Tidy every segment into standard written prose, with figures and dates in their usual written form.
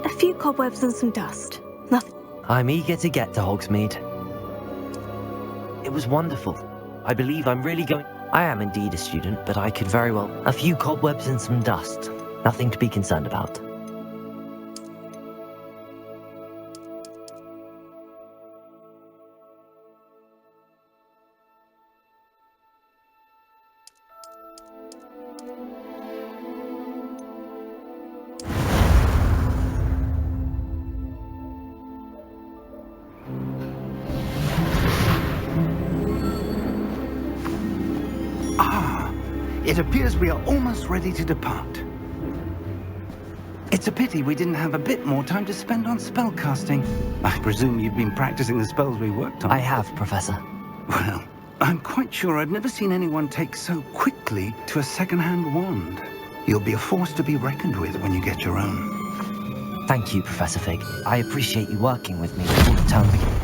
A few cobwebs and some dust. Nothing. I'm eager to get to Hogsmeade. It was wonderful. I believe I'm really going... I am indeed a student, but I could very well... A few cobwebs and some dust. Nothing to be concerned about. It appears we are almost ready to depart. It's a pity we didn't have a bit more time to spend on spellcasting. I presume you've been practicing the spells we worked on. I have, Professor. Well, I'm quite sure I've never seen anyone take so quickly to a second-hand wand. You'll be a force to be reckoned with when you get your own. Thank you, Professor Fig. I appreciate you working with me before the term begins.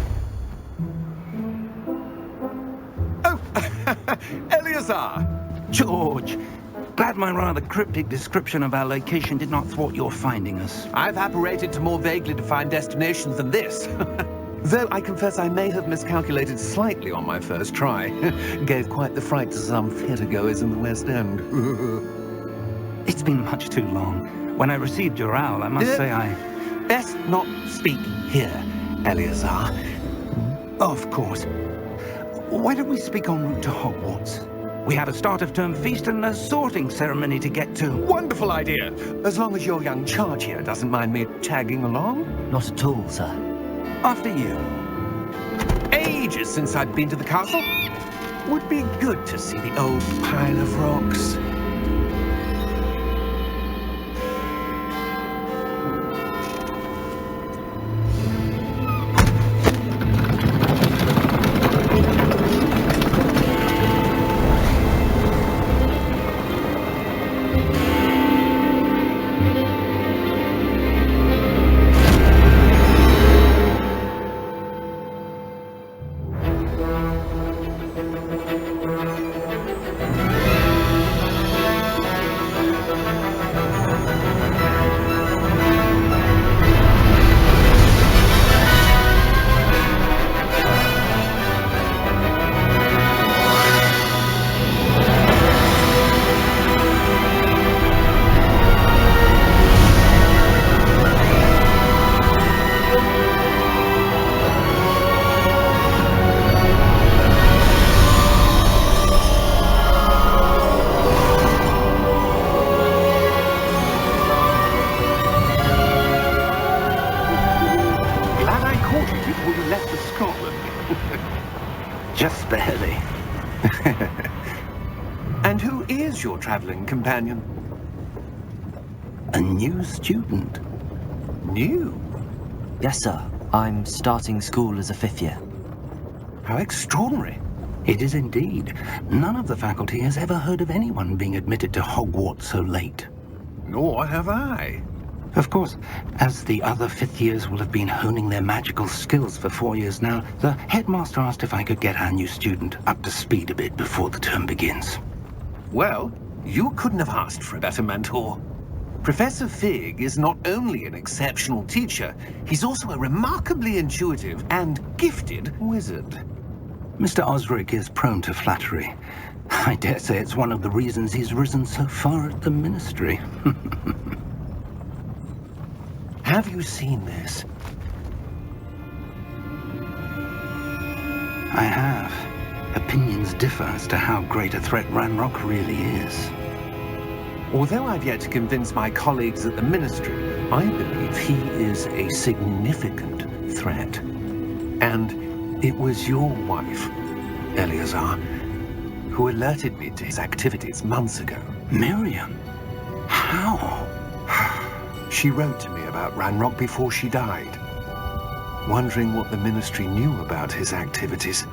Oh, Eleazar! George, glad my rather cryptic description of our location did not thwart your finding us. I've apparated to more vaguely defined destinations than this. Though I confess I may have miscalculated slightly on my first try. Gave quite the fright to some theatre-goers in the West End. It's been much too long. When I received your owl, I must say I... Best not speak here, Eleazar. Of course. Why don't we speak en route to Hogwarts? We have a start-of-term feast and a sorting ceremony to get to. Wonderful idea! As long as your young charge here doesn't mind me tagging along. Not at all, sir. After you. Ages since I've been to the castle. Would be good to see the old pile of rocks. your traveling companion? A new student? New? Yes, sir. I'm starting school as a 5th year. How extraordinary. It is indeed. None of the faculty has ever heard of anyone being admitted to Hogwarts so late. Nor have I. Of course, as the other 5th years will have been honing their magical skills for 4 years now, the headmaster asked if I could get our new student up to speed a bit before the term begins. Well, you couldn't have asked for a better mentor. Professor Fig is not only an exceptional teacher, he's also a remarkably intuitive and gifted wizard. Mr. Osric is prone to flattery. I dare say it's one of the reasons he's risen so far at the Ministry. Have you seen this? I have. Opinions differ as to how great a threat Ranrock really is. Although I've yet to convince my colleagues at the Ministry, I believe he is a significant threat. And it was your wife, Eleazar, who alerted me to his activities months ago. Miriam? How? She wrote to me about Ranrock before she died, wondering what the Ministry knew about his activities.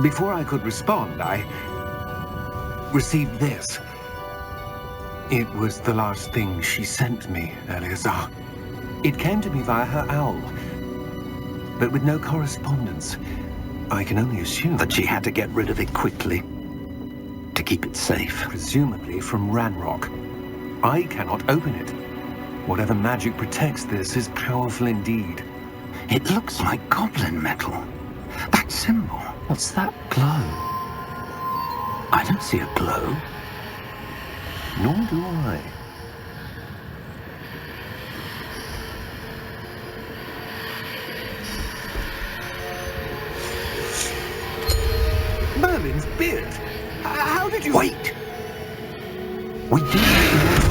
Before I could respond, I received this. It was the last thing she sent me, Eleazar. It came to me via her owl, but with no correspondence. I can only assume That she had to get rid of it quickly, to keep it safe. presumably from Ranrock. I cannot open it. Whatever magic protects this is powerful indeed. It looks like goblin metal. That symbol. What's that glow? I don't see a glow. Nor do I. Merlin's beard. How did you... Wait! We did.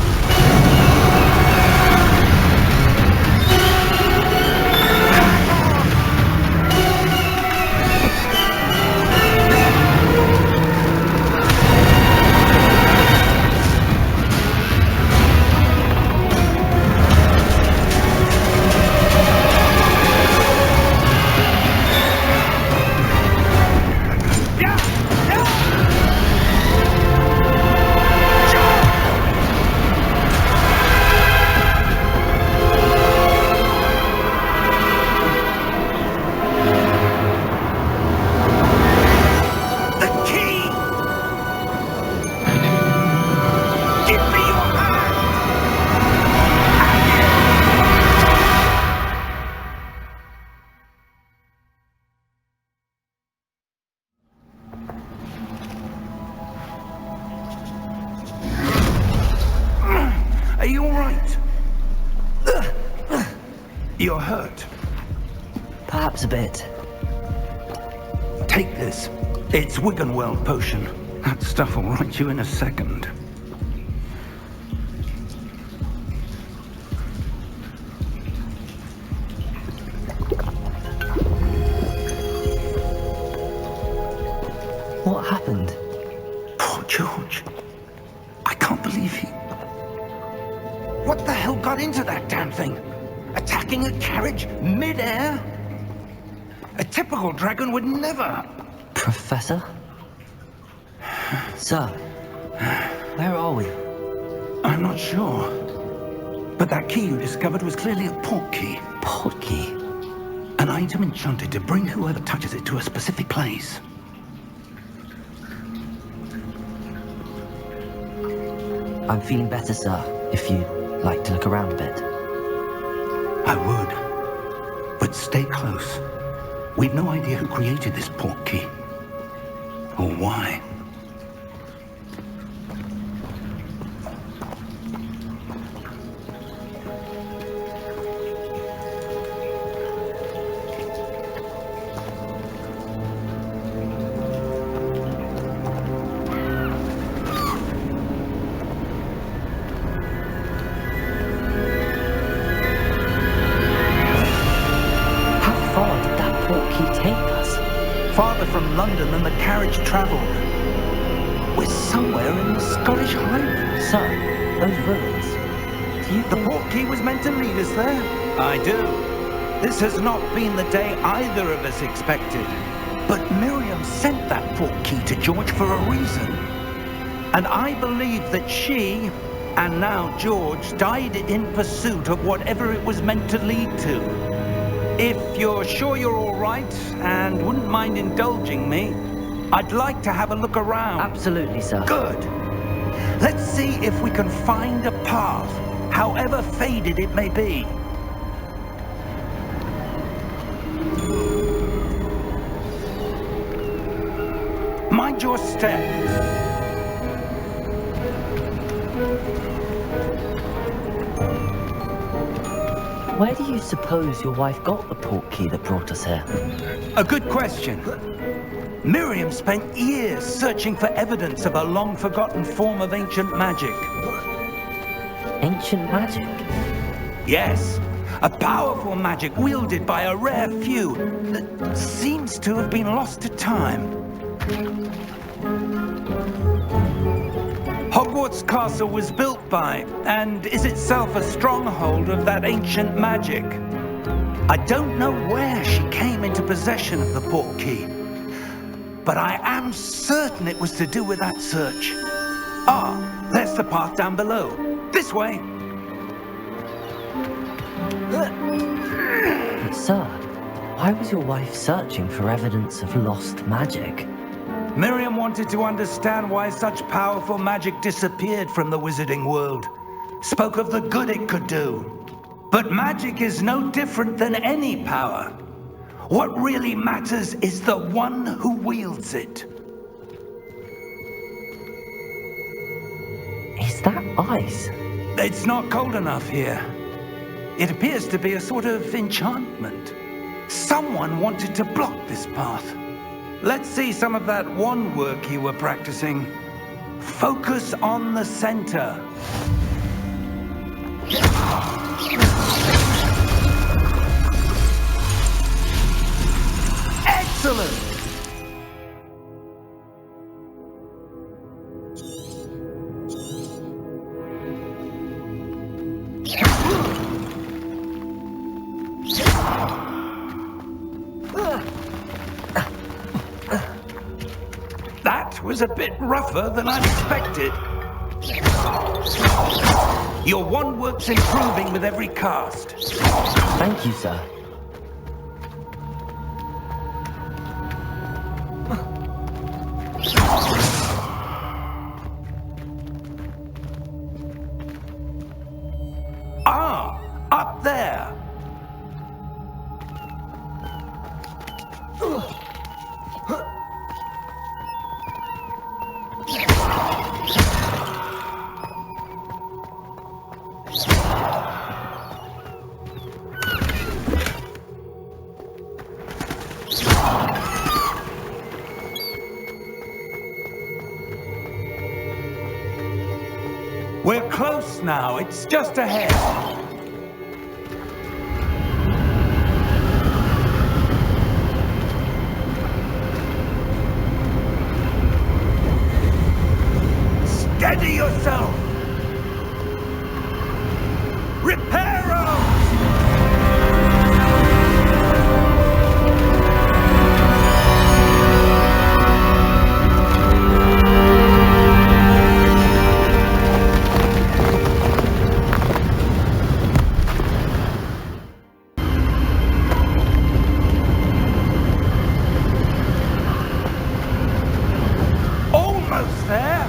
Are you all right? You're hurt. Perhaps a bit. Take this. It's Wiggenweld potion. That stuff will right you in a second. What happened? Poor George. I can't believe he... What the hell got into that damn thing? Attacking a carriage mid-air? A typical dragon would never... Professor? Sir, where are we? I'm not sure. But that key you discovered was clearly a port key. Port key? An item enchanted to bring whoever touches it to a specific place. I'm feeling better, sir, if you'd like to look around a bit. I would. But stay close. We've no idea who created this port key. Or why. Take us. Farther from London than the carriage traveled. We're somewhere in the Scottish Highlands. Sir, those ruins. Do you The think... portkey was meant to lead us there? I do. This has not been the day either of us expected. But Miriam sent that portkey to George for a reason. And I believe that she, and now George, died in pursuit of whatever it was meant to lead to. If you're sure you're all right, and wouldn't mind indulging me, I'd like to have a look around. Absolutely, sir. Good. Let's see if we can find a path, however faded it may be. Mind your step. Where do you suppose your wife got the portkey that brought us here? A good question. Miriam spent years searching for evidence of a long-forgotten form of ancient magic. Ancient magic? Yes, a powerful magic wielded by a rare few that seems to have been lost to time. Hogwarts Castle was built by, and is itself a stronghold of that ancient magic. I don't know where she came into possession of the portkey, but I am certain it was to do with that search. Ah, there's the path down below. This way. But sir, why was your wife searching for evidence of lost magic? Miriam wanted to understand why such powerful magic disappeared from the wizarding world. Spoke of the good it could do. But magic is no different than any power. What really matters is the one who wields it. Is that ice? It's not cold enough here. It appears to be a sort of enchantment. Someone wanted to block this path. Let's see some of that wand work you were practicing. Focus on the center. Excellent! That was a bit rougher than I expected. Your wand work's improving with every cast. Thank you, sir. Ah, up there. We're close now. It's just ahead. Steady yourself. Reparo! Almost there.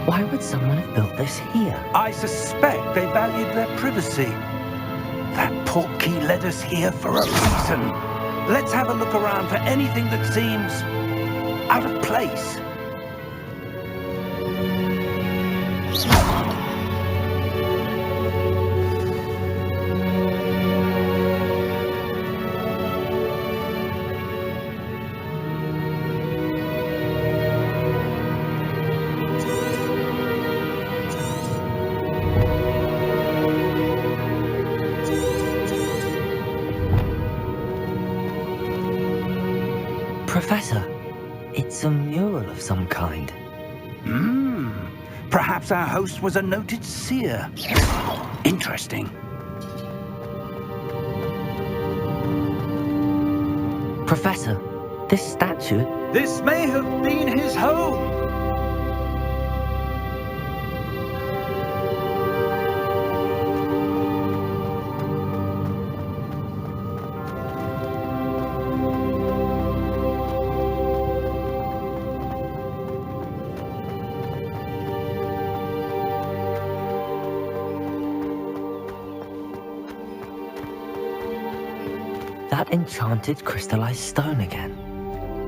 Why would someone have built this here? I suspect they valued their privacy. That portkey led us here for a reason. Let's have a look around for anything that seems out of place. Professor, it's a mural of some kind. Perhaps our host was a noted seer. Interesting. Professor, this statue... This may have been his home. That enchanted crystallized stone again.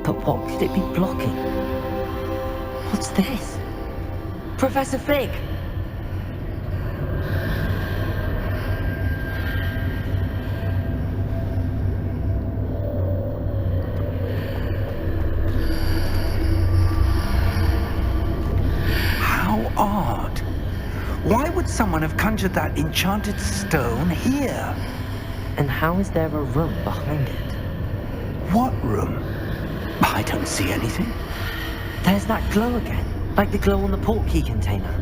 But what could it be blocking? What's this? Professor Fig! How odd. Why would someone have conjured that enchanted stone here? And how is there a room behind it? What room? I don't see anything. There's that glow again, like the glow on the portkey container.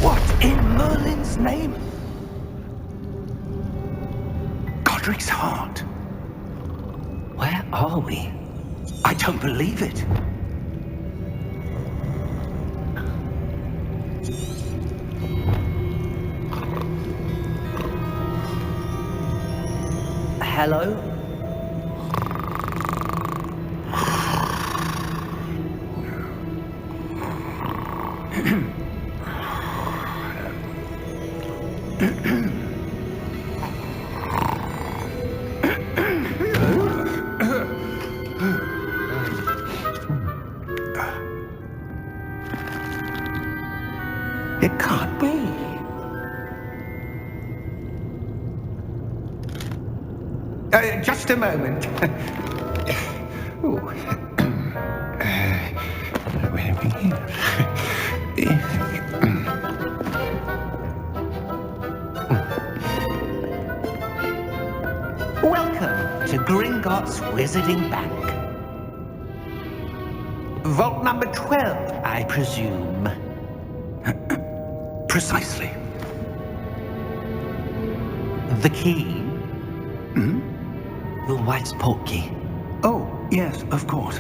What in Merlin's name? Godric's heart. Where are we? I don't believe it. Hello? It can't be. Just a moment. Ooh. Where are we here? Welcome to Gringotts Wizarding Bank. Vault number 12, I presume. Precisely. The key? Your wife's portkey. Oh, yes, of course.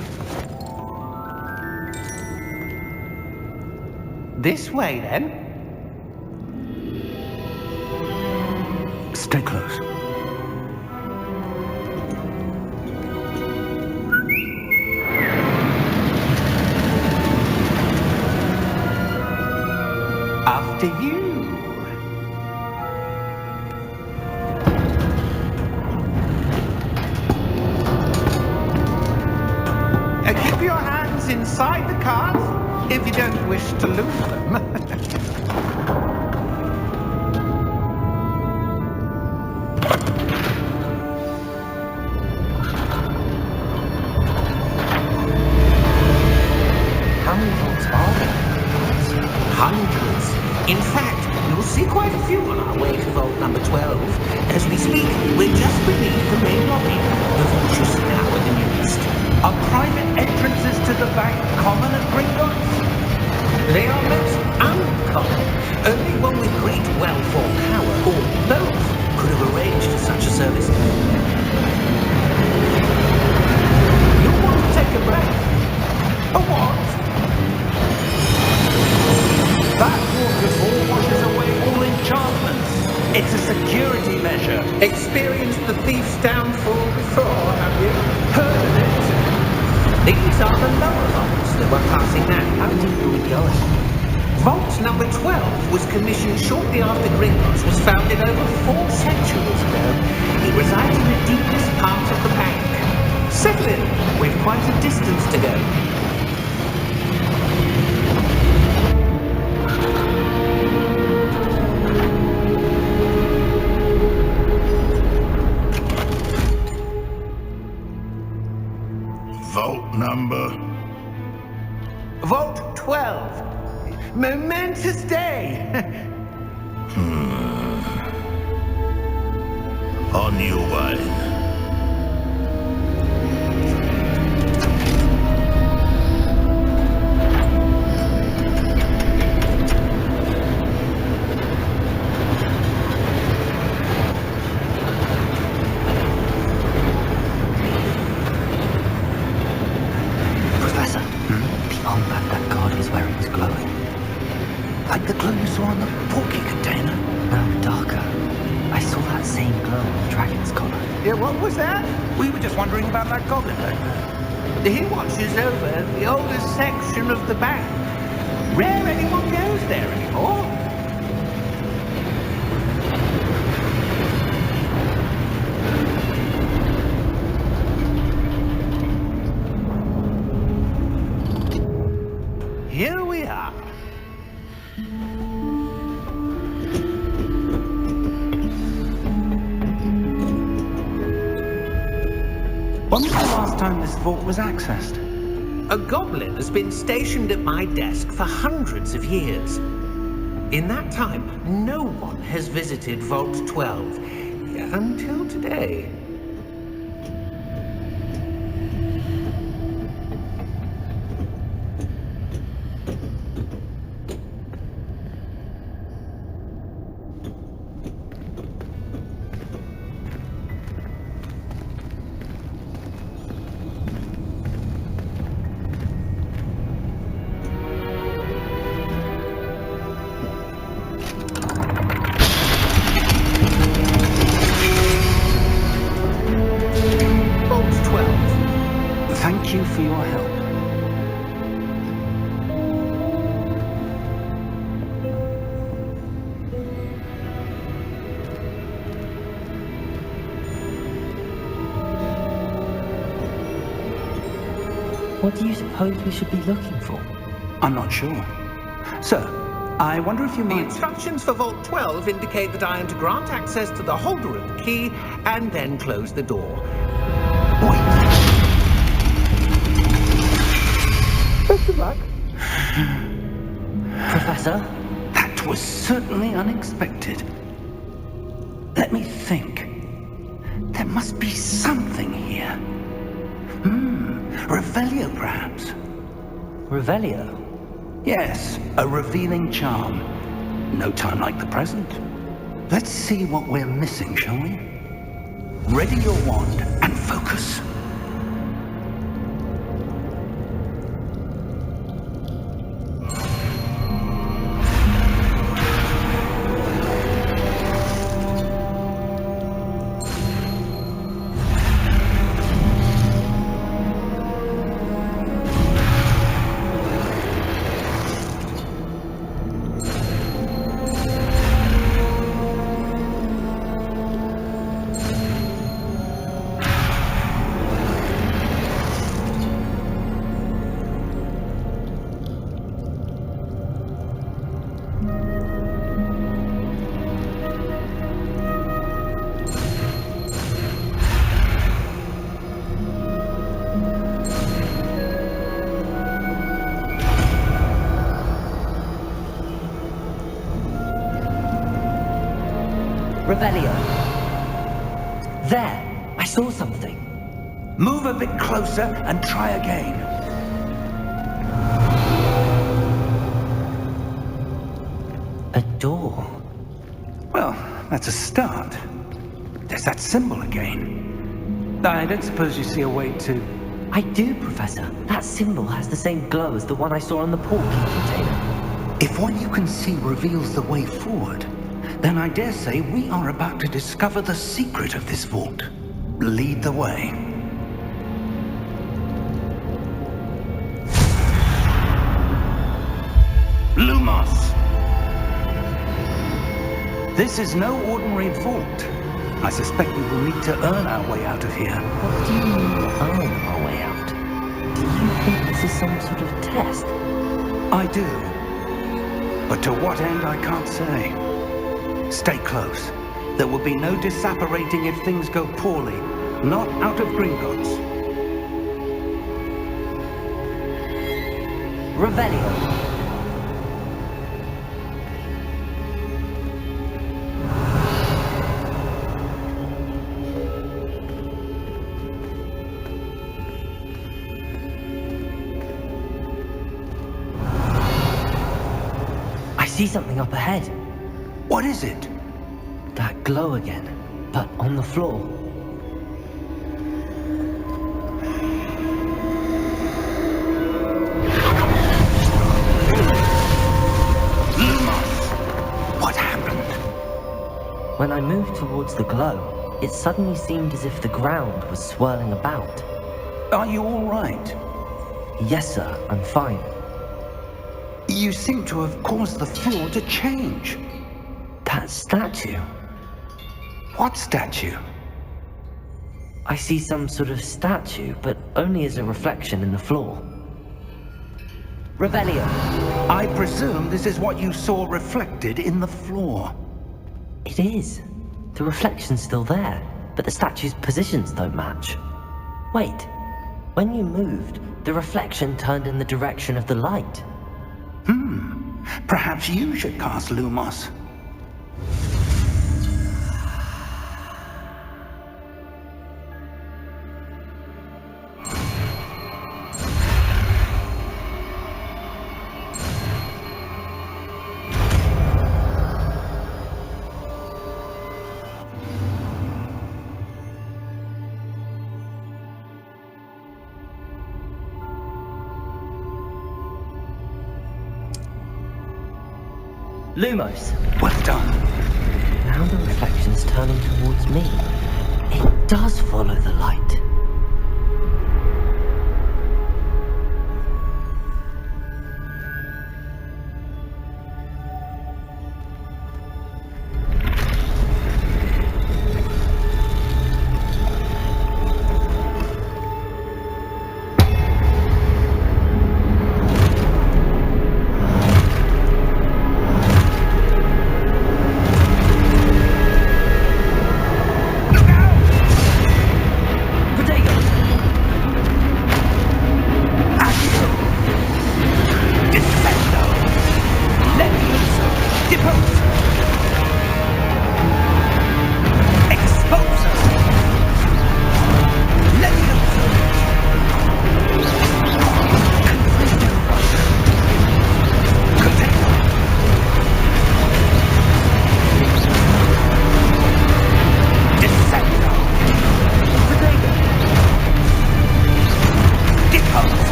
This way, then. Stay close. After you. Keep your hands inside the cards if you don't wish to lose them. How many vaults are there? Hundreds. In fact, you'll see quite a few on our way to vault number 12. As we speak, we're just beneath the main lobby. The vault you see now are the newest. Are private entrances to the bank common at Gringotts? They are most uncommon. Only one with great wealth or power, or both, could have arranged such a service. You'll want to take a breath. A what? That waterfall washes away all enchantments. It's a security measure. Experienced the thief's downfall before, have you? Heard of it? These are the lower vaults that we're passing now. How deep are we going? Vault number 12 was commissioned shortly after Gringotts was founded over 4 centuries ago. It resides in the deepest part of the bank. Settle in, we've quite a distance to go. Vault number? Vault 12. Momentous day. On your wine. Professor, the armband that guard was wearing was glowing. Like the glow you saw on the porky container? No, darker. I saw that same glow on the dragon's collar. Yeah, what was that? We were just wondering about that goblin back there. He watches over the oldest section of the bank. Rare anyone goes there anymore. Here we are. When was the last time this vault was accessed? A goblin has been stationed at my desk for hundreds of years. In that time, no one has visited Vault 12 until today. Vault 12. Thank you for your help. What do you suppose we should be looking for? I'm not sure. Sir, I wonder if you The might... instructions for Vault 12 indicate that I am to grant access to the holder of the key and then close the door. Wait. Best of luck. Professor? That was certainly unexpected. Let me think. There must be something here. Revelio, perhaps? Revelio? Yes, a revealing charm. No time like the present. Let's see what we're missing, shall we? Ready your wand and focus. Revelio. There! I saw something. Move a bit closer and try again. A door. Well, that's a start. There's that symbol again. I don't suppose you see a way to... I do, Professor. That symbol has the same glow as the one I saw on the porky container. If what you can see reveals the way forward, then I dare say we are about to discover the secret of this vault. Lead the way. Lumos! This is no ordinary vault. I suspect we will need to earn our way out of here. What do you mean, earn our way out? Do you think this is some sort of test? I do. But to what end, I can't say. Stay close. There will be no disapparating if things go poorly. Not out of Gringotts. Revelio. see something up ahead. What is it? That glow again, but on the floor. What happened? When I moved towards the glow, it suddenly seemed as if the ground was swirling about. Are you all right? Yes, sir, I'm fine. You seem to have caused the floor to change. That statue. What statue? I see some sort of statue, but only as a reflection in the floor. Revelio. I presume this is what you saw reflected in the floor. It is. The reflection's still there, but the statue's positions don't match. Wait. When you moved, the reflection turned in the direction of the light. Perhaps you should cast Lumos. Lumos. Well done. Now the reflection's turning towards me. It does follow the light.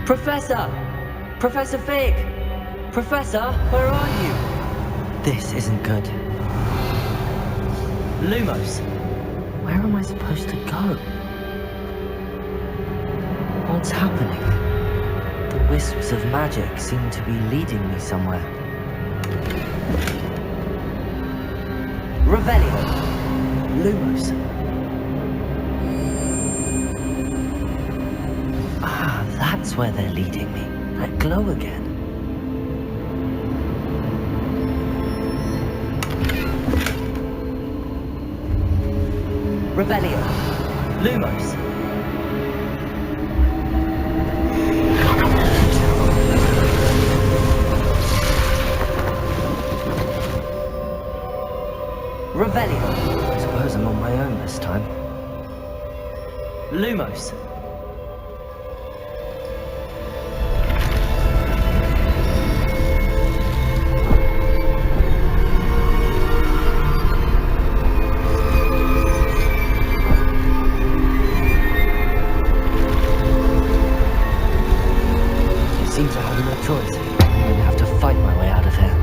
Professor! Professor Fig! Professor, where are you? This isn't good. Lumos, where am I supposed to go? What's happening? The wisps of magic seem to be leading me somewhere. Revelio! Lumos. Ah, that's where they're leading me. That glow again. Revelio. Lumos. Revelio. I suppose I'm on my own this time. Lumos. Seems I have no choice. I'm going to have to fight my way out of here.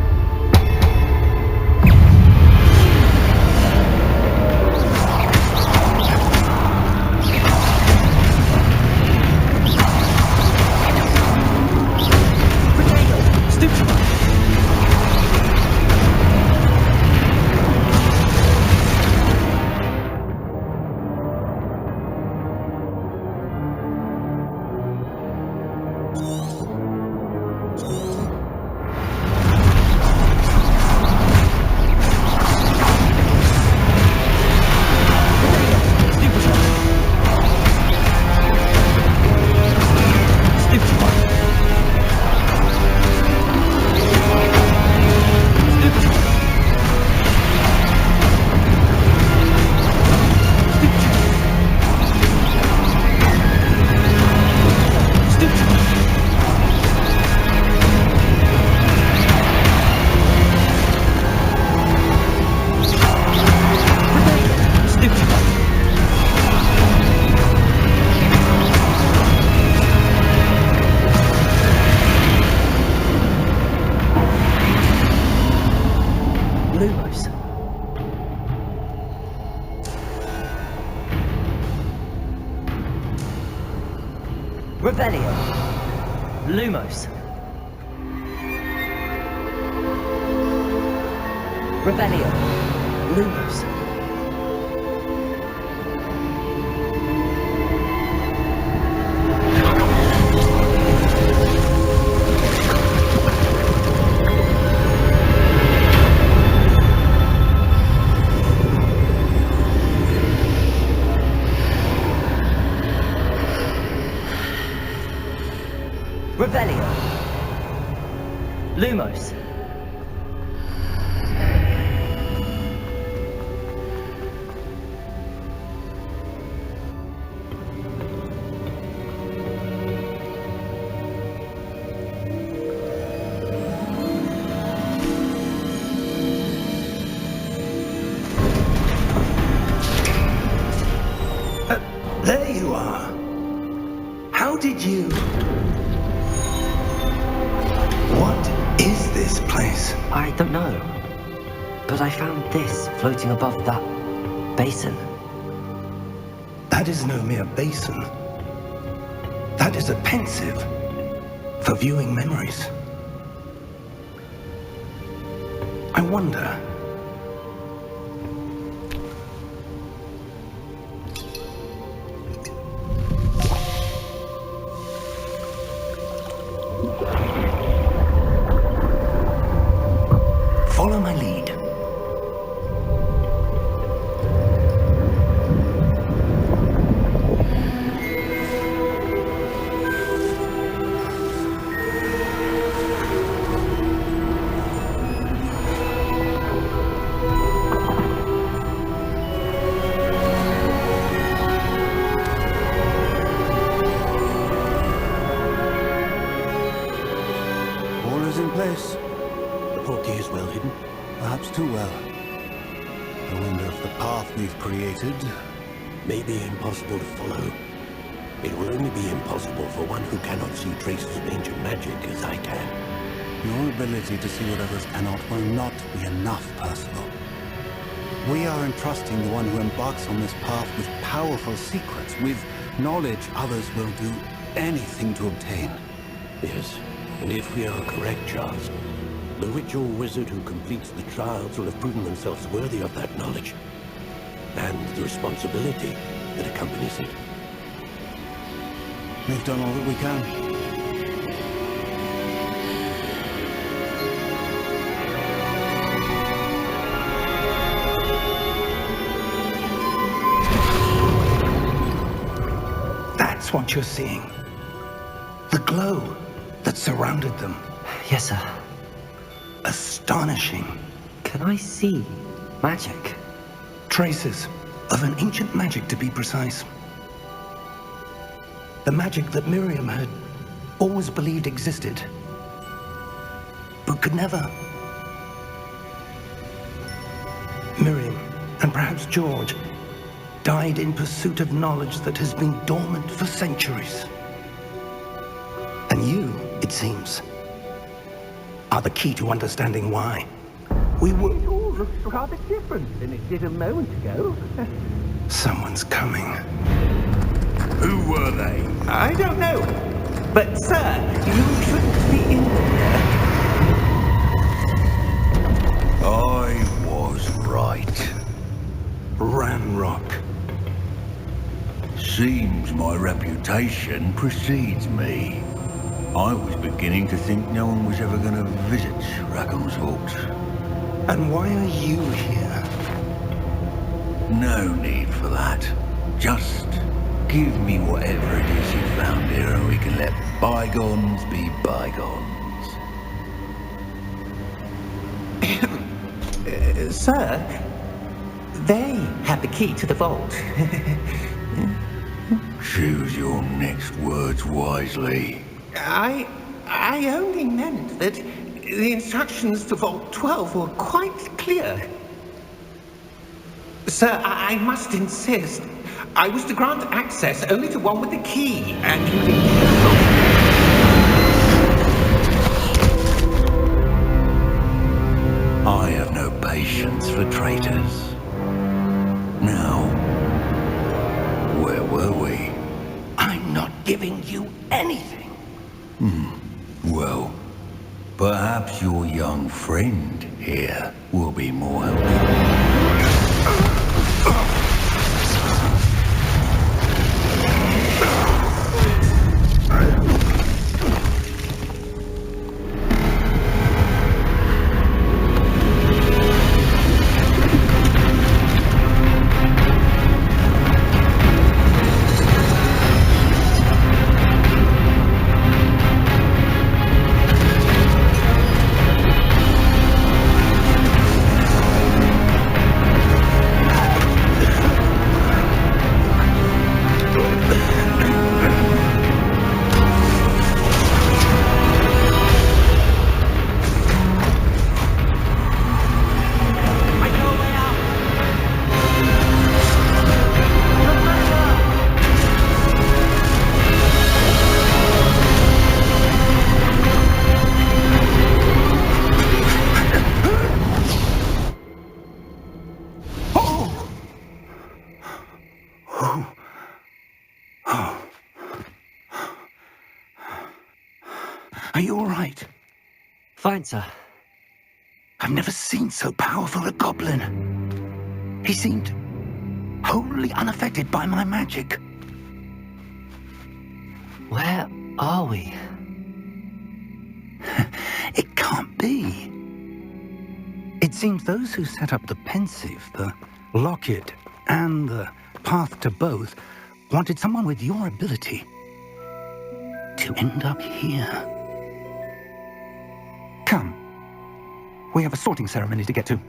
Revelio. Lumos. Revelio. Lumos. Revelio. Lumos. There you are. How did you... What is this place? I don't know. But I found this floating above that basin. That is no mere basin. That is a pensive for viewing memories. I wonder... Follow my lead. All is in place. The portkey is well hidden. Perhaps too well. I wonder if the path we've created May be impossible to follow. It will only be impossible for one who cannot see traces of ancient magic as I can. Your ability to see what others cannot will not be enough, Percival. We are entrusting the one who embarks on this path with powerful secrets, with knowledge others will do anything to obtain. Yes, and if we are correct, Charles, the witch or wizard who completes the trials will have proven themselves worthy of that knowledge, and the responsibility that accompanies it. We've done all that we can. That's what you're seeing. The glow that surrounded them. Yes, sir. Astonishing. Can I see magic? Traces of an ancient magic, to be precise. The magic that Miriam had always believed existed, but could never. Miriam, and perhaps George, died in pursuit of knowledge that has been dormant for centuries. And you, it seems, are the key to understanding why. We were... It all looks rather different than it did a moment ago. Someone's coming. Who were they? I don't know. But, sir, you shouldn't be in there. I was right. Ranrock. Seems my reputation precedes me. I was beginning to think no one was ever going to visit Rackham's Hawks. And why are you here? No need for that. Just give me whatever it is you found here and we can let bygones be bygones. Sir, they had the key to the vault. Choose your next words wisely. I only meant that the instructions for Vault 12 were quite clear. Sir, I must insist. I was to grant access only to one with the key, and you be careful. I have no patience for traitors. Now, where were we? I'm not giving giving you anything. Well, perhaps your young friend here will be more helpful. Are you all right? Fine, sir. I've never seen so powerful a goblin. He seemed wholly unaffected by my magic. Where are we? It can't be. It seems those who set up the pensive, the locket, and the path to both wanted someone with your ability to end up here. Come. We have a sorting ceremony to get to.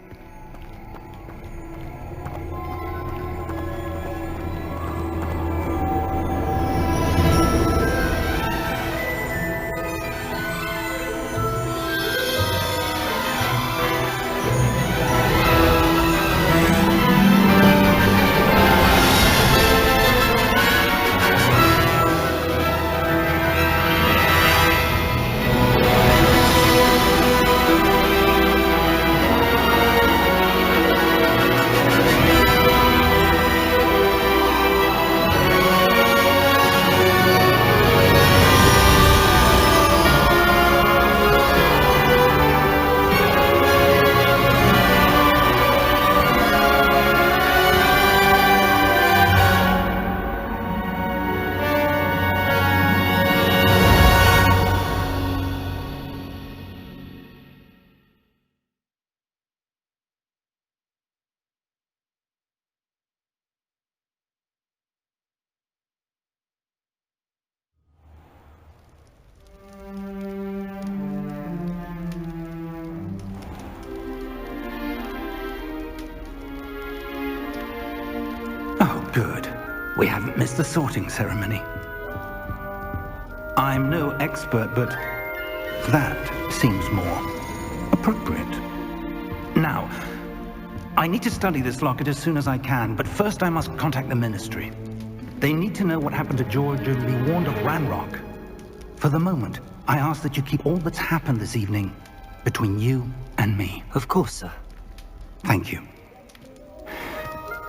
Oh, good. We haven't missed the sorting ceremony. I'm no expert, but that seems more appropriate. Now, I need to study this locket as soon as I can, but first I must contact the Ministry. They need to know what happened to George and be warned of Ranrock. For the moment, I ask that you keep all that's happened this evening between you and me. Of course, sir. Thank you.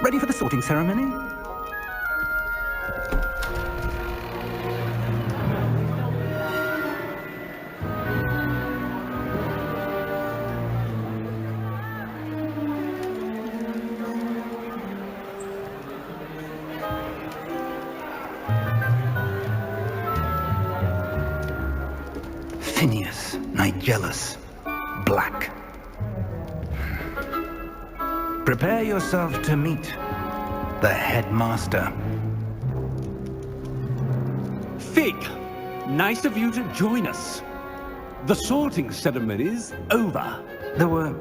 Ready for the sorting ceremony? Phineas, Nigellus, Black. Prepare yourself to meet the headmaster. Fig, nice of you to join us. The sorting ceremony's over. There were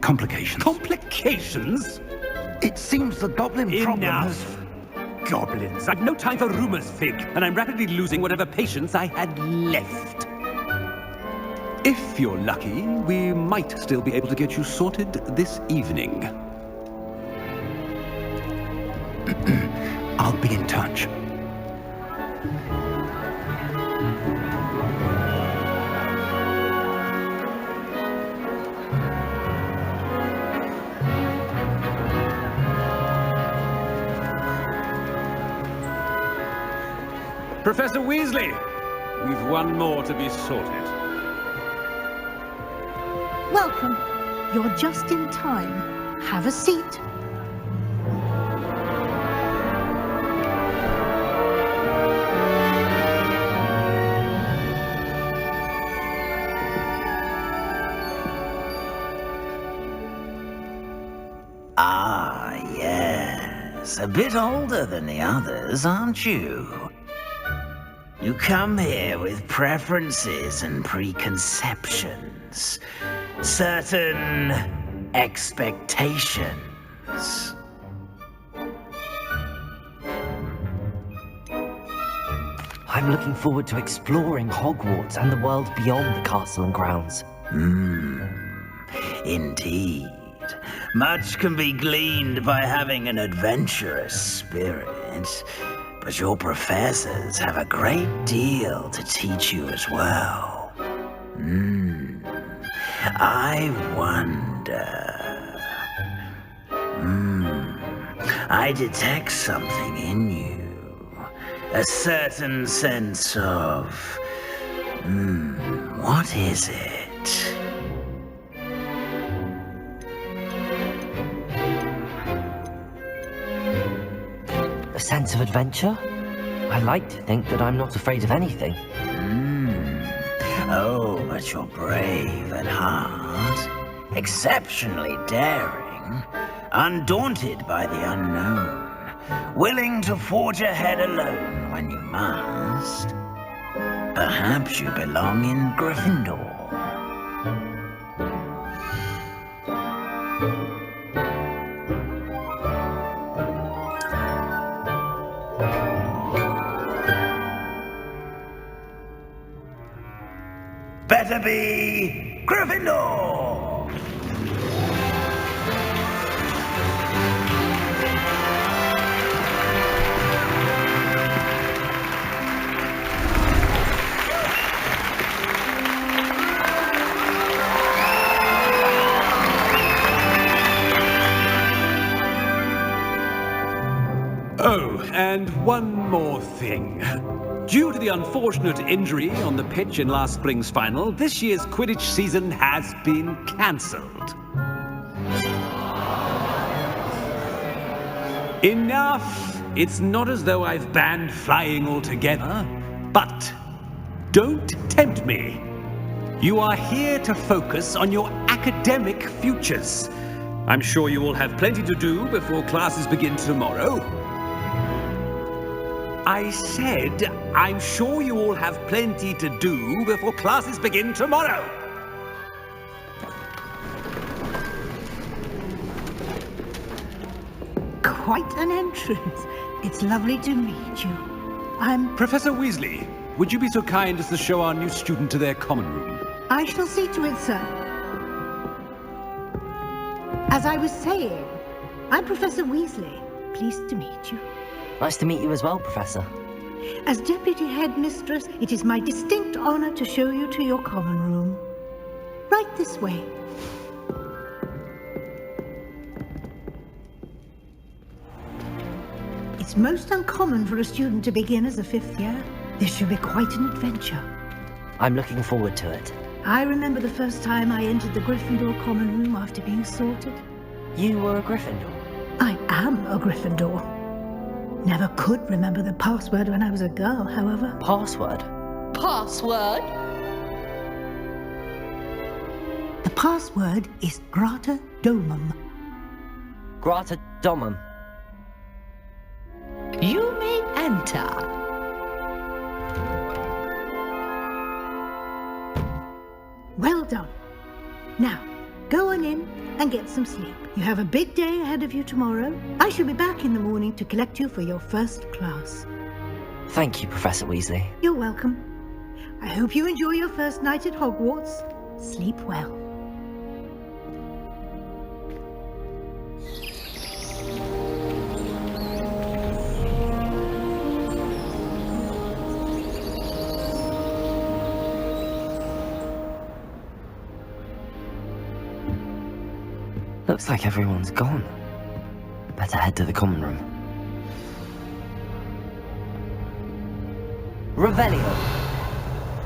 complications. Complications? It seems the goblin problem has... Enough. Goblins. I've no time for rumors, Fig, and I'm rapidly losing whatever patience I had left. If you're lucky, we might still be able to get you sorted this evening. I'll be in touch. Professor Weasley, we've one more to be sorted. Welcome. You're just in time. Have a seat. Ah, yes. A bit older than the others, aren't you? You come here with preferences and preconceptions. Certain expectations. I'm looking forward to exploring Hogwarts and the world beyond the castle and grounds. Indeed. Much can be gleaned by having an adventurous spirit, but your professors have a great deal to teach you as well. I wonder... I detect something in you. A certain sense of... what is it? A sense of adventure? I like to think that I'm not afraid of anything. Oh, but you're brave at heart. Exceptionally daring. Undaunted by the unknown. Willing to forge ahead alone when you must. Perhaps you belong in Gryffindor. Better be Gryffindor! Oh, and one more thing. Due to the unfortunate injury on the pitch in last spring's final, this year's Quidditch season has been cancelled. Enough! It's not as though I've banned flying altogether, but don't tempt me. You are here to focus on your academic futures. I'm sure you will have plenty to do before classes begin tomorrow. I said, I'm sure you all have plenty to do before classes begin tomorrow. Quite an entrance. It's lovely to meet you. I'm... Professor Weasley, would you be so kind as to show our new student to their common room? I shall see to it, sir. As I was saying, I'm Professor Weasley. Pleased to meet you. Nice to meet you as well, Professor. As Deputy Headmistress, it is my distinct honor to show you to your common room. Right this way. It's most uncommon for a student to begin as a fifth year. This should be quite an adventure. I'm looking forward to it. I remember the first time I entered the Gryffindor common room after being sorted. You were a Gryffindor? I am a Gryffindor. Never could remember the password when I was a girl, however. Password? Password? The password is Grata Domum. Grata Domum. You may enter. Well done. Now, go on in and get some sleep. You have a big day ahead of you tomorrow. I shall be back in the morning to collect you for your first class. Thank you, Professor Weasley. You're welcome. I hope you enjoy your first night at Hogwarts. Sleep well. Looks like everyone's gone. Better head to the common room. Revelio.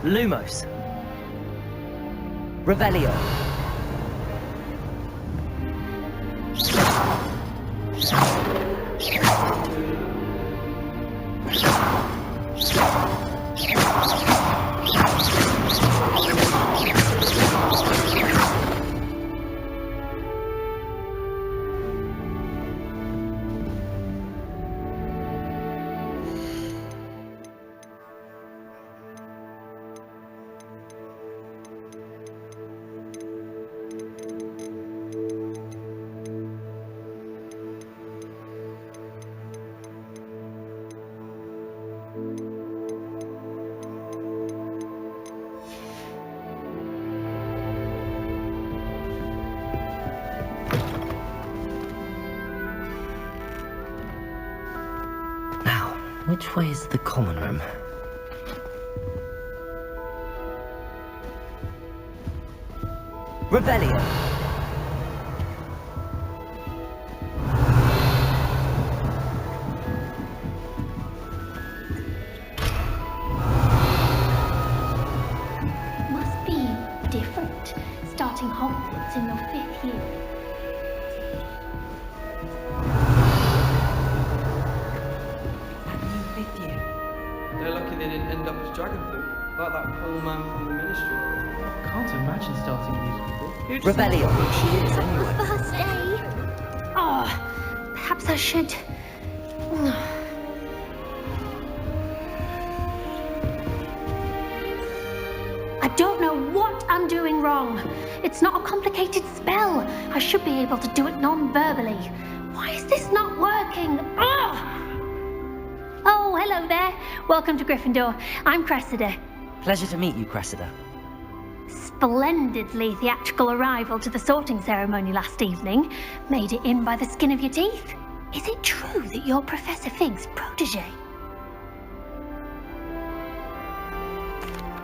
Lumos. Revelio. Which way is the common room? Revelio! Must be different, starting Hogwarts in your 5th year. They're lucky they didn't end up as dragon food, like that poor man from the ministry. Can't imagine starting a musical. Revelio, she is anyway. First day. Oh, perhaps I should. I don't know what I'm doing wrong. It's not a complicated spell. I should be able to do it non-verbally. Why is this not working? Ugh! Oh, hello there. Welcome to Gryffindor. I'm Cressida. Pleasure to meet you, Cressida. Splendidly theatrical arrival to the sorting ceremony last evening. Made it in by the skin of your teeth. Is it true that you're Professor Fig's protege?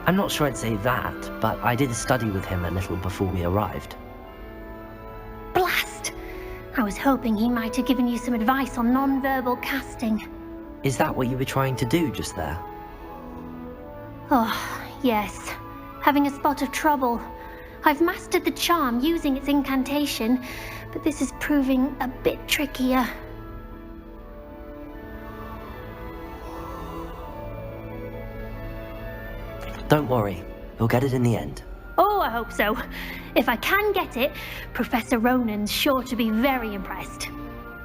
I'm not sure I'd say that, but I did study with him a little before we arrived. Blast! I was hoping he might have given you some advice on non-verbal casting. Is that what you were trying to do just there? Oh, yes. Having a spot of trouble. I've mastered the charm using its incantation, but this is proving a bit trickier. Don't worry, you'll get it in the end. Oh, I hope so. If I can get it, Professor Ronan's sure to be very impressed.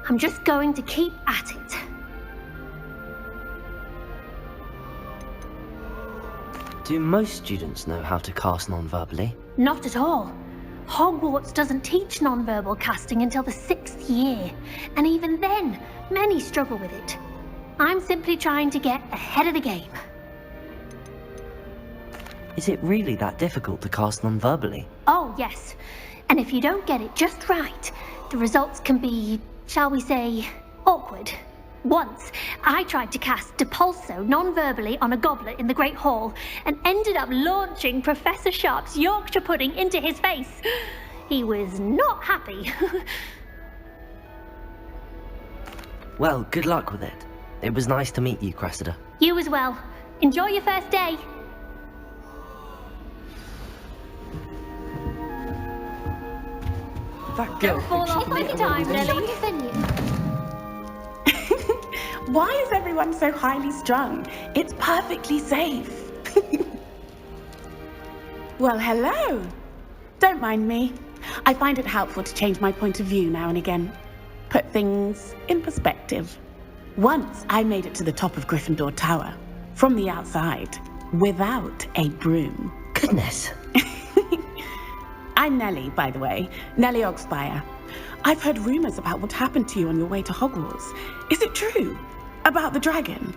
I'm just going to keep at it. Do most students know how to cast non-verbally? Not at all. Hogwarts doesn't teach non-verbal casting until the 6th year, and even then, many struggle with it. I'm simply trying to get ahead of the game. Is it really that difficult to cast non-verbally? Oh, yes. And if you don't get it just right, the results can be, shall we say, awkward. Once, I tried to cast Depulso non-verbally on a goblet in the Great Hall and ended up launching Professor Sharp's Yorkshire pudding into his face. He was not happy. Well, good luck with it. It was nice to meet you, Cressida. You as well. Enjoy your first day. That girl Don't fall off any time, Lily. Why is everyone so highly strung? It's perfectly safe. Well, hello. Don't mind me. I find it helpful to change my point of view now and again. Put things in perspective. Once I made it to the top of Gryffindor Tower, from the outside, without a broom. Goodness. I'm Nellie, by the way. Nellie Ogspire. I've heard rumors about what happened to you on your way to Hogwarts. Is it true? About the dragon?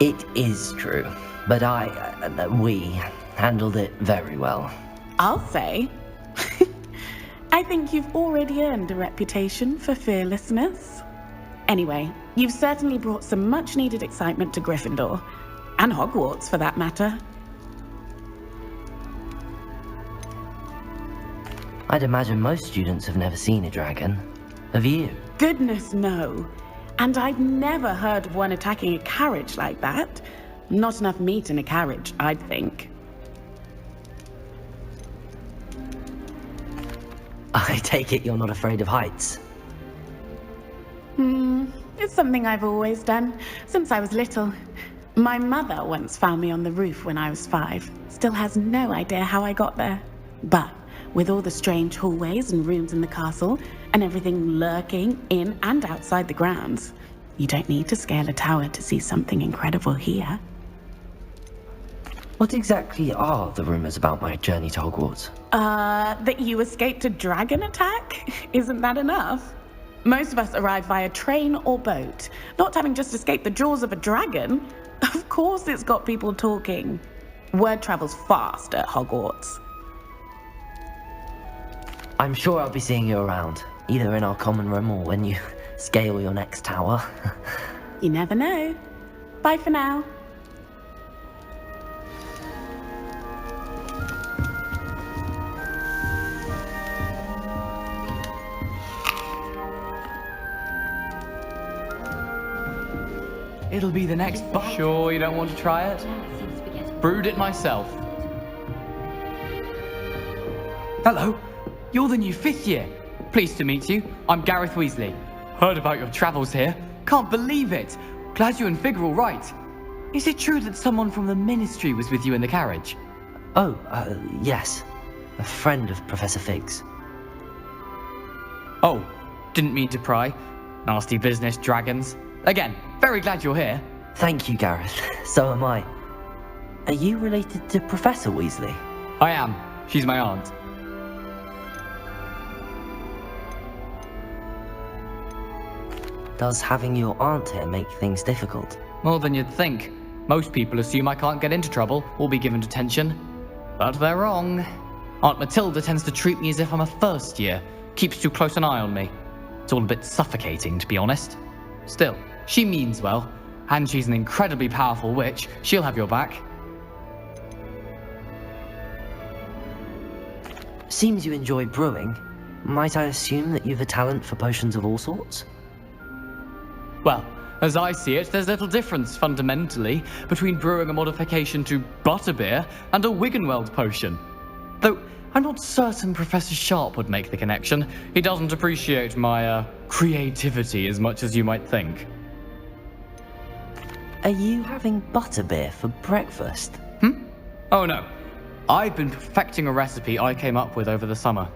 It is true, but we handled it very well. I'll say. I think you've already earned a reputation for fearlessness. Anyway, you've certainly brought some much-needed excitement to Gryffindor, and Hogwarts for that matter. I'd imagine most students have never seen a dragon. Have you? Goodness, no. And I've never heard of one attacking a carriage like that. Not enough meat in a carriage, I'd think. I take it you're not afraid of heights? It's something I've always done, since I was little. My mother once found me on the roof when I was 5. Still has no idea how I got there. But with all the strange hallways and rooms in the castle, and everything lurking in and outside the grounds, you don't need to scale a tower to see something incredible here. What exactly are the rumors about my journey to Hogwarts? That you escaped a dragon attack? Isn't that enough? Most of us arrive via train or boat, not having just escaped the jaws of a dragon. Of course it's got people talking. Word travels fast at Hogwarts. I'm sure I'll be seeing you around, either in our common room or when you scale your next tower. You never know. Bye for now. It'll be the next bite. Sure you don't want to try it? Brewed it myself. Hello, you're the new 5th year. Pleased to meet you. I'm Gareth Weasley. Heard about your travels here. Can't believe it. Glad you and Fig are all right. Is it true that someone from the Ministry was with you in the carriage? Oh, yes. A friend of Professor Fig's. Oh, didn't mean to pry. Nasty business, dragons. Again, very glad you're here. Thank you, Gareth. So am I. Are you related to Professor Weasley? I am. She's my aunt. Does having your aunt here make things difficult? More than you'd think. Most people assume I can't get into trouble or be given detention. But they're wrong. Aunt Matilda tends to treat me as if I'm a first year. Keeps too close an eye on me. It's all a bit suffocating, to be honest. Still, she means well. And she's an incredibly powerful witch. She'll have your back. Seems you enjoy brewing. Might I assume that you've a talent for potions of all sorts? Well, as I see it, there's little difference, fundamentally, between brewing a modification to butterbeer and a Wiggenweld potion. Though, I'm not certain Professor Sharp would make the connection. He doesn't appreciate my, creativity as much as you might think. Are you having butterbeer for breakfast? Oh no. I've been perfecting a recipe I came up with over the summer.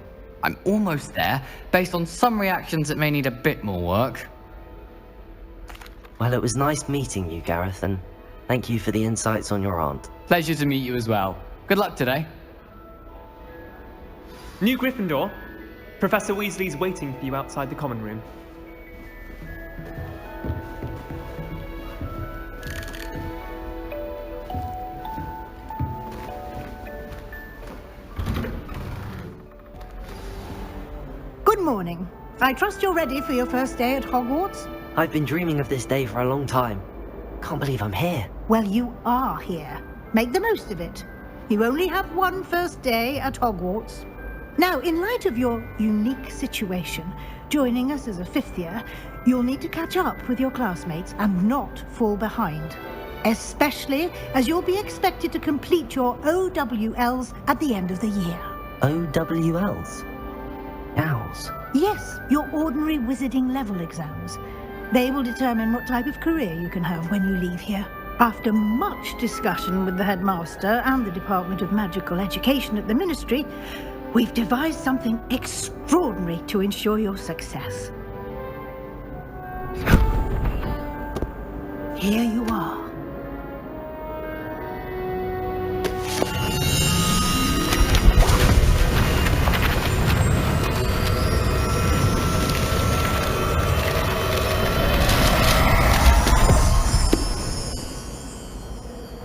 I'm almost there, based on some reactions that may need a bit more work. Well, it was nice meeting you, Gareth, and thank you for the insights on your aunt. Pleasure to meet you as well. Good luck today. New Gryffindor. Professor Weasley's waiting for you outside the common room. Good morning. I trust you're ready for your first day at Hogwarts? I've been dreaming of this day for a long time. Can't believe I'm here. Well, you are here. Make the most of it. You only have one first day at Hogwarts. Now, in light of your unique situation, joining us as a 5th year, you'll need to catch up with your classmates and not fall behind. Especially as you'll be expected to complete your OWLs at the end of the year. OWLs? Owls? Yes, your ordinary wizarding level exams. They will determine what type of career you can have when you leave here. After much discussion with the headmaster and the Department of Magical Education at the Ministry, we've devised something extraordinary to ensure your success. Here you are.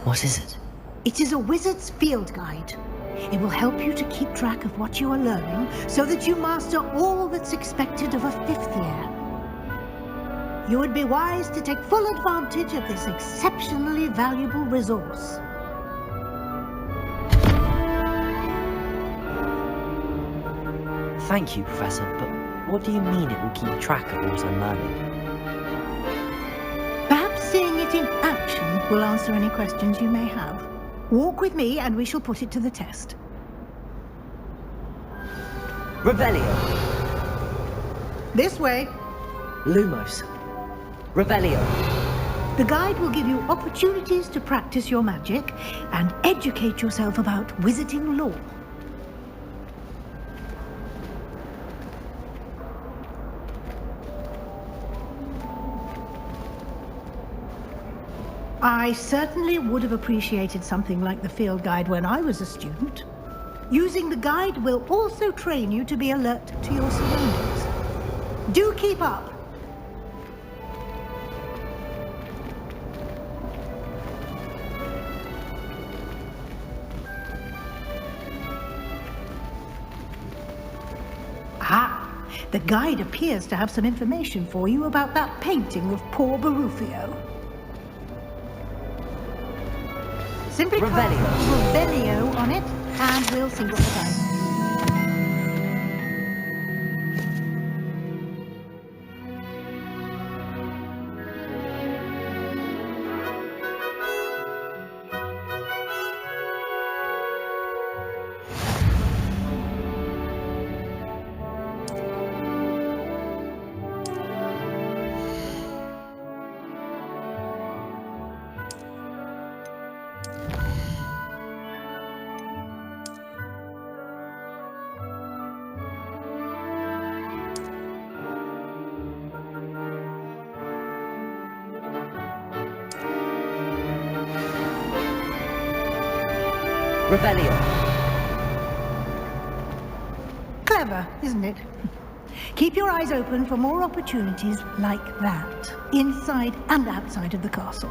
What is it? It is a wizard's field guide. It will help you to keep track of what you are learning so that you master all that's expected of a 5th year. You would be wise to take full advantage of this exceptionally valuable resource. Thank you, Professor, but what do you mean it will keep track of what I'm learning? Perhaps seeing it in action will answer any questions you may have. Walk with me and we shall put it to the test. Revelio. This way. Lumos. Revelio. The guide will give you opportunities to practice your magic and educate yourself about wizarding lore. I certainly would have appreciated something like the field guide when I was a student. Using the guide will also train you to be alert to your surroundings. Do keep up! Ah, the guide appears to have some information for you about that painting of poor Barufio. Simply call Revelio on it, and we'll see what the guide says. Revelio. Clever, isn't it? Keep your eyes open for more opportunities like that, inside and outside of the castle.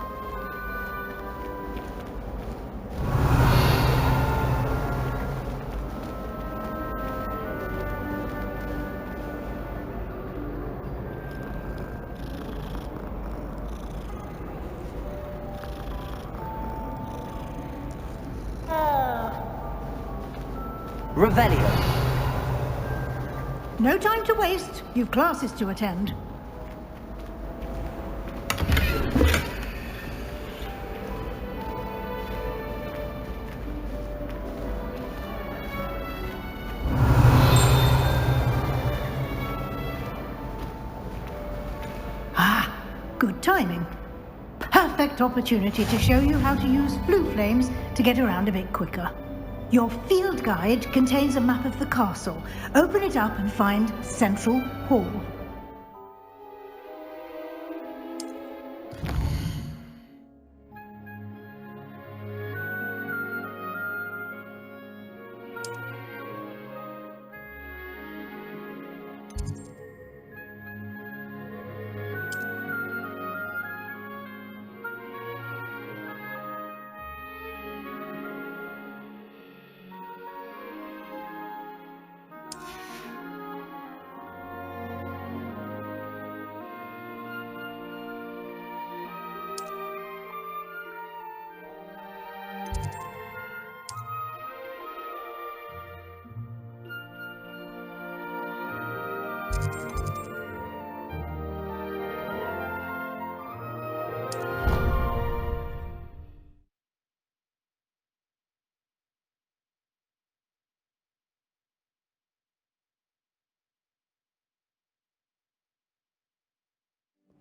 Revelio. No time to waste. You've classes to attend. Ah, good timing. Perfect opportunity to show you how to use blue flames to get around a bit quicker. Your field guide contains a map of the castle. Open it up and find Central Hall.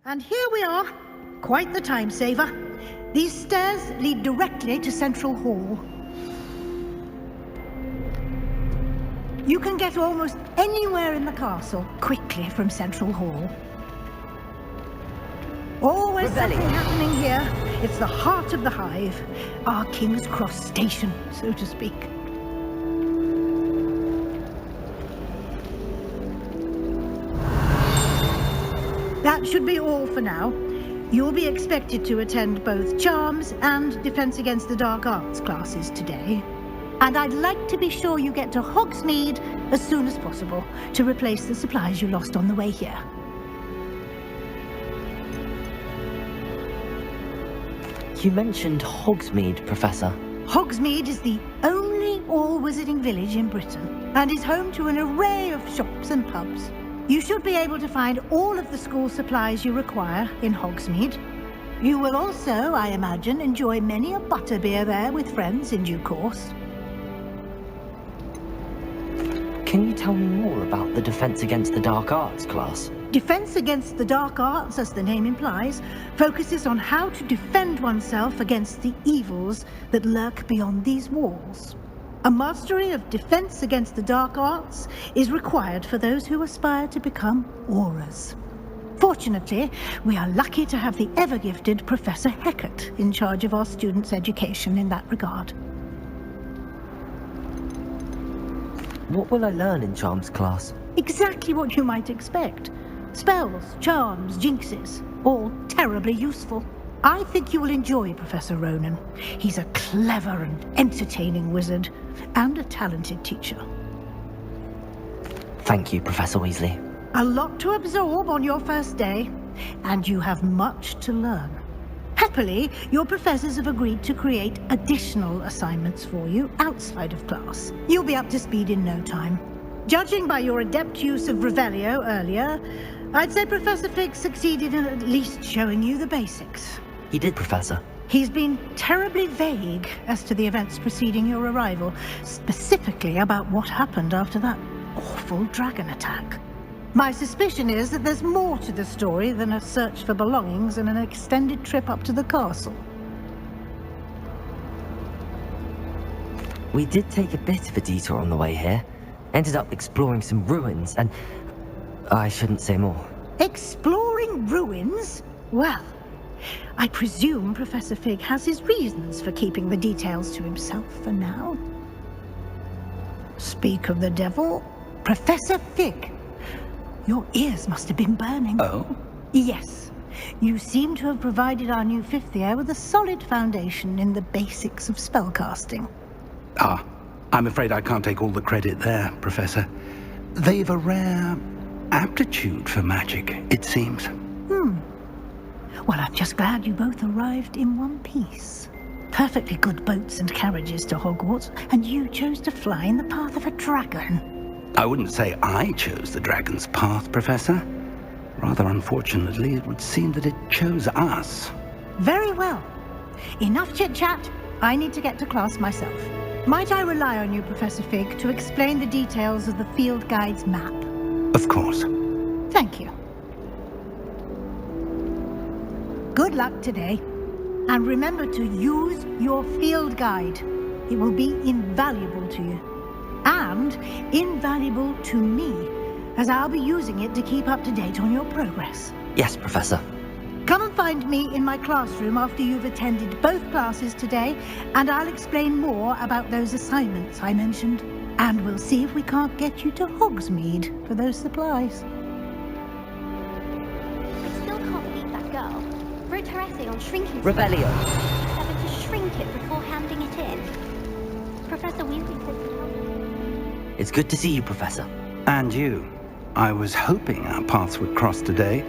And here we are. Quite the time saver. These stairs lead directly to Central Hall. You can get almost anywhere in the castle quickly from Central Hall. Always something happening here. It's the heart of the hive. Our King's Cross station, so to speak. That should be all for now. You'll be expected to attend both Charms and Defense Against the Dark Arts classes today. And I'd like to be sure you get to Hogsmeade as soon as possible to replace the supplies you lost on the way here. You mentioned Hogsmeade, Professor. Hogsmeade is the only all-wizarding village in Britain and is home to an array of shops and pubs. You should be able to find all of the school supplies you require in Hogsmeade. You will also, I imagine, enjoy many a butterbeer there with friends in due course. Can you tell me more about the Defense Against the Dark Arts class? Defense Against the Dark Arts, as the name implies, focuses on how to defend oneself against the evils that lurk beyond these walls. A mastery of Defense Against the Dark Arts is required for those who aspire to become Aurors. Fortunately, we are lucky to have the ever-gifted Professor Hecat in charge of our students' education in that regard. What will I learn in Charms class? Exactly what you might expect. Spells, charms, jinxes, all terribly useful. I think you will enjoy Professor Ronan. He's a clever and entertaining wizard, and a talented teacher. Thank you, Professor Weasley. A lot to absorb on your first day, and you have much to learn. Happily, your professors have agreed to create additional assignments for you outside of class. You'll be up to speed in no time. Judging by your adept use of Revelio earlier, I'd say Professor Fig succeeded in at least showing you the basics. He did, Professor. He's been terribly vague as to the events preceding your arrival, specifically about what happened after that awful dragon attack. My suspicion is that there's more to the story than a search for belongings and an extended trip up to the castle. We did take a bit of a detour on the way here. Ended up exploring some ruins and... I shouldn't say more. Exploring ruins? Well, I presume Professor Fig has his reasons for keeping the details to himself for now. Speak of the devil, Professor Fig. Your ears must have been burning. Oh? Yes. You seem to have provided our new fifth year with a solid foundation in the basics of spellcasting. Ah, I'm afraid I can't take all the credit there, Professor. They've a rare aptitude for magic, it seems. Well, I'm just glad you both arrived in one piece. Perfectly good boats and carriages to Hogwarts, and you chose to fly in the path of a dragon. I wouldn't say I chose the dragon's path, Professor. Rather unfortunately, it would seem that it chose us. Very well. Enough chit-chat. I need to get to class myself. Might I rely on you, Professor Fig, to explain the details of the field guide's map? Of course. Thank you. Good luck today. And remember to use your field guide. It will be invaluable to you. And invaluable to me, as I'll be using it to keep up to date on your progress. Yes, Professor. Come and find me in my classroom after you've attended both classes today, and I'll explain more about those assignments I mentioned. And we'll see if we can't get you to Hogsmeade for those supplies. I still can't beat that girl. Wrote her essay on shrinking. Revelio. Having to shrink it before handing it in. Professor Weasley said to help. It's good to see you, Professor. And you. I was hoping our paths would cross today,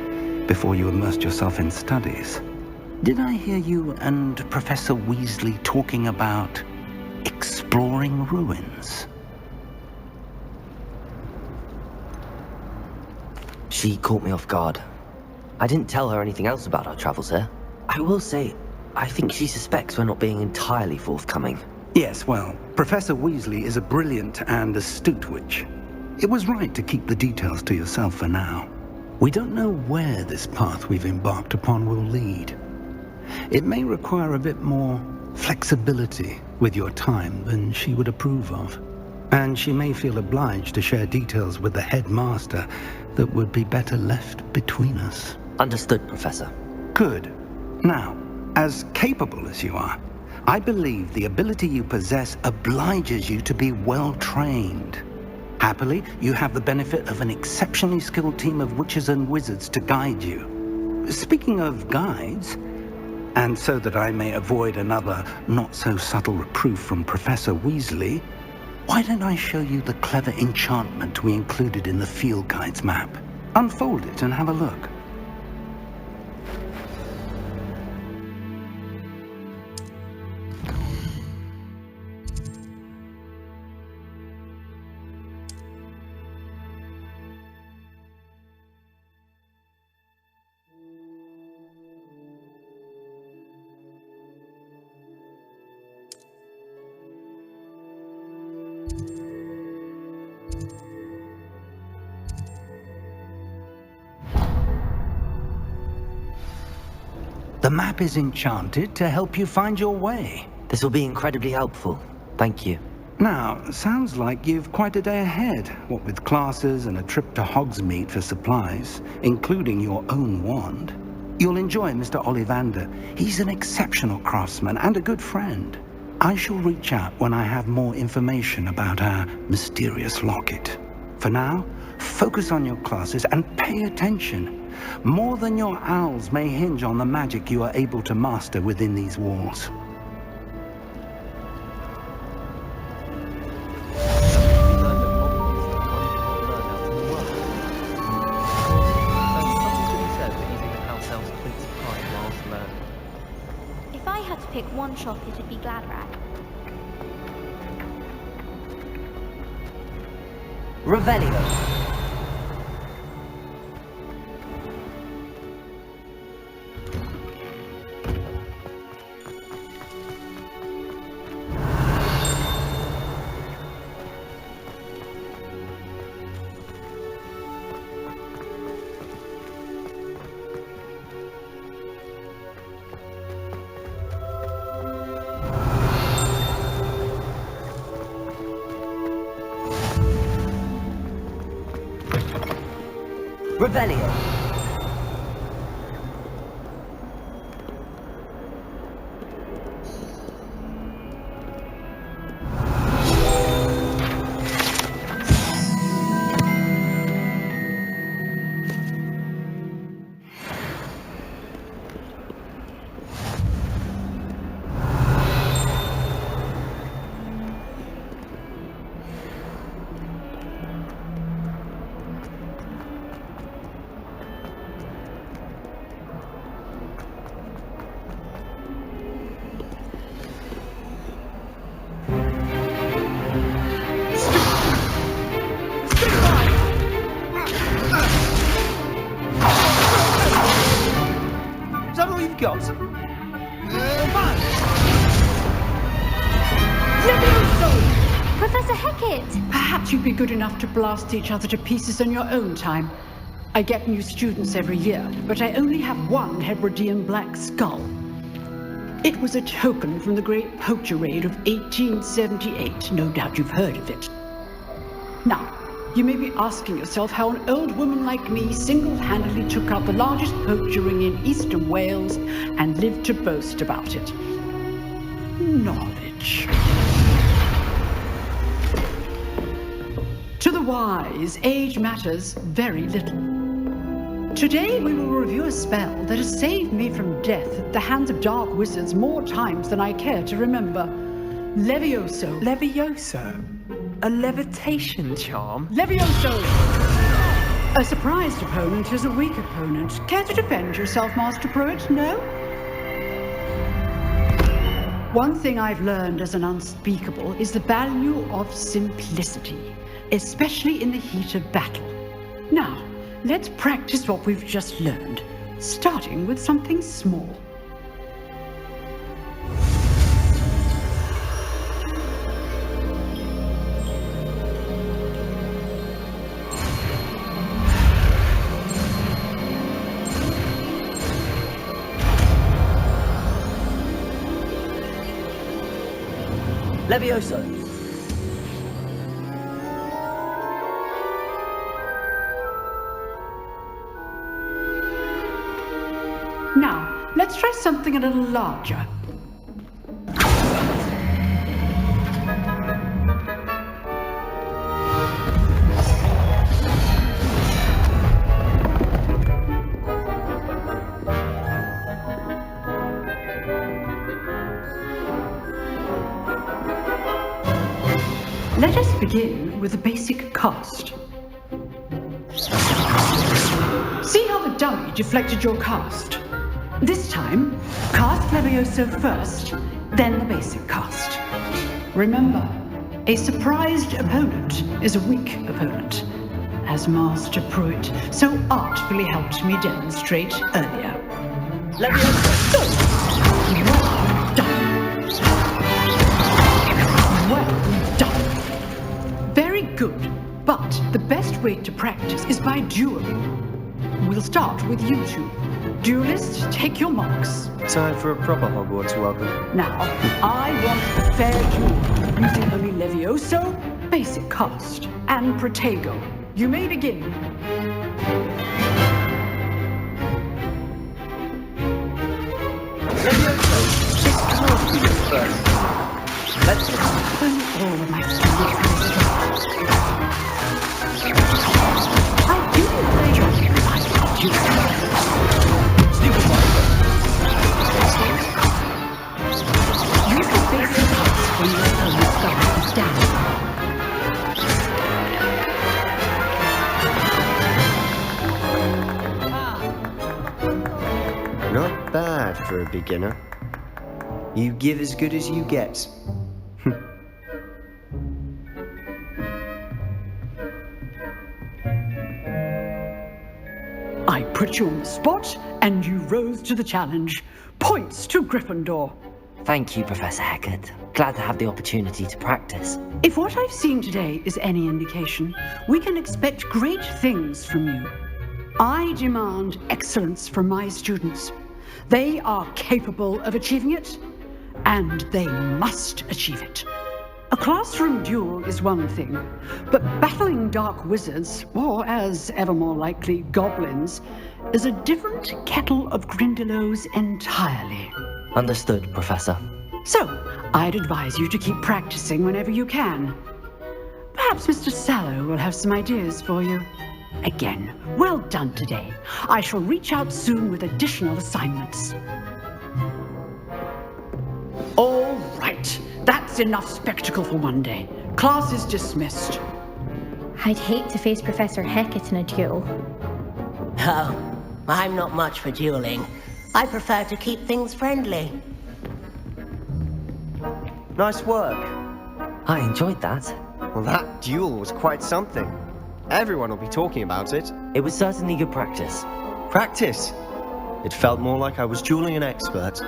before you immersed yourself in studies. Did I hear you and Professor Weasley talking about exploring ruins? She caught me off guard. I didn't tell her anything else about our travels here. I will say, I think she suspects we're not being entirely forthcoming. Yes, well, Professor Weasley is a brilliant and astute witch. It was right to keep the details to yourself for now. We don't know where this path we've embarked upon will lead. It may require a bit more flexibility with your time than she would approve of. And she may feel obliged to share details with the headmaster that would be better left between us. Understood, Professor. Good. Now, as capable as you are, I believe the ability you possess obliges you to be well trained. Happily, you have the benefit of an exceptionally skilled team of witches and wizards to guide you. Speaking of guides, and so that I may avoid another not-so-subtle reproof from Professor Weasley, why don't I show you the clever enchantment we included in the field guide's map? Unfold it and have a look. The map is enchanted to help you find your way. This will be incredibly helpful. Thank you. Now, sounds like you've quite a day ahead, what with classes and a trip to Hogsmeade for supplies, including your own wand. You'll enjoy Mr. Ollivander. He's an exceptional craftsman and a good friend. I shall reach out when I have more information about our mysterious locket. For now, focus on your classes and pay attention. More than your owls may hinge on the magic you are able to master within these walls. If I had to pick one shop, it'd be Gladrack. Revelio. Revelio. Is that all you've got? Professor Hecat! Perhaps you'd be good enough to blast each other to pieces in your own time. I get new students every year, but I only have one Hebridean black skull. It was a token from the Great Poacher Raid of 1878. No doubt you've heard of it. Now, you may be asking yourself how an old woman like me single-handedly took out the largest poacher ring in eastern Wales and lived to boast about it. Knowledge. To the wise, age matters very little. Today we will review a spell that has saved me from death at the hands of dark wizards more times than I care to remember. Levioso. Levioso? A levitation charm? Levioso! A surprised opponent is a weak opponent. Care to defend yourself, Master Pruitt? No? One thing I've learned as an unspeakable is the value of simplicity, especially in the heat of battle. Now, let's practice what we've just learned, starting with something small. Levioso. Now, let's try something a little larger. Let us begin with the basic cast. See how the dummy deflected your cast? This time, cast Levioso first, then the basic cast. Remember, a surprised opponent is a weak opponent, as Master Pruitt so artfully helped me demonstrate earlier. Levioso! Well done. Well done. good. But the best way to practice is by dueling. We'll start with you two. Duelists, take your marks. Time for a proper Hogwarts welcome. Now, I want a fair duel, using only Levioso, basic cast, and Protego. You may begin. Levioso, this cannot be your first. Let's go. All of my students I do pleasure. I love you. Use the basic cast when your opponent's guard is down. Not bad for a beginner. You give as good as you get. I put you on the spot, and you rose to the challenge. Points to Gryffindor. Thank you, Professor Hecat. Glad to have the opportunity to practice. If what I've seen today is any indication, we can expect great things from you. I demand excellence from my students. They are capable of achieving it, and they must achieve it. A classroom duel is one thing, but battling dark wizards, or as ever more likely, goblins, is a different kettle of Grindylows entirely. Understood, Professor. So, I'd advise you to keep practicing whenever you can. Perhaps Mr. Sallow will have some ideas for you. Again, well done today. I shall reach out soon with additional assignments. All right. That's enough spectacle for one day. Class is dismissed. I'd hate to face Professor Hecat in a duel. Oh, I'm not much for dueling. I prefer to keep things friendly. Nice work. I enjoyed that. Well, that duel was quite something. Everyone will be talking about it. It was certainly good practice. Practice? It felt more like I was dueling an expert.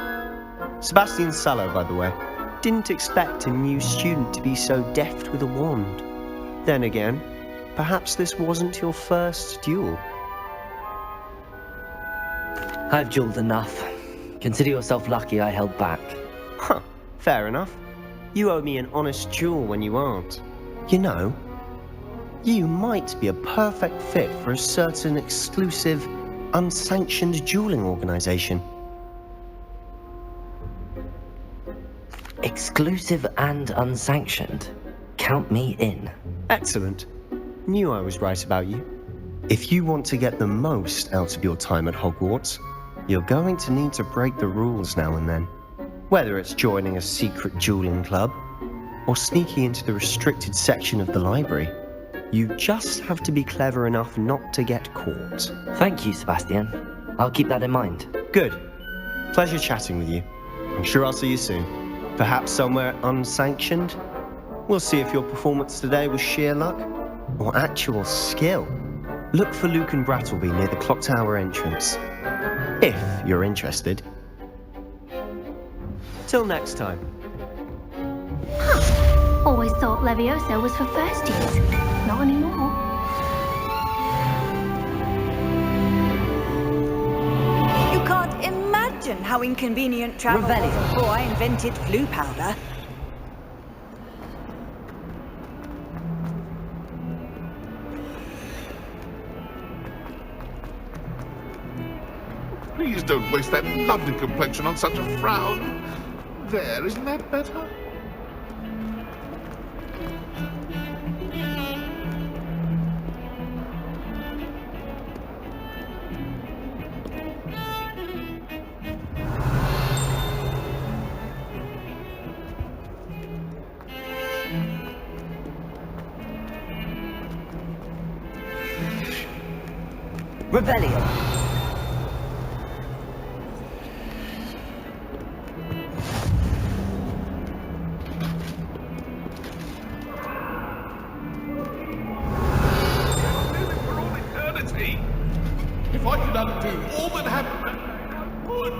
Sebastian Sallow, by the way. Didn't expect a new student to be so deft with a wand. Then again, perhaps this wasn't your first duel. I've dueled enough. Consider yourself lucky I held back. Huh, fair enough. You owe me an honest duel when you aren't. You know, you might be a perfect fit for a certain exclusive, unsanctioned dueling organization. Exclusive and unsanctioned. Count me in. Excellent. Knew I was right about you. If you want to get the most out of your time at Hogwarts, you're going to need to break the rules now and then. Whether it's joining a secret dueling club, or sneaking into the restricted section of the library, you just have to be clever enough not to get caught. Thank you, Sebastian. I'll keep that in mind. Good. Pleasure chatting with you. I'm sure I'll see you soon. Perhaps somewhere unsanctioned? We'll see if your performance today was sheer luck or actual skill. Look for Luke and Brattleby near the clock tower entrance. If you're interested. Till next time. Always thought Levioso was for first years. Not anymore. You can't imagine how inconvenient travel was before I invented flu powder. Please don't waste that lovely complexion on such a frown. There, isn't that better? Rebellion. If I could undo all that happened, I would.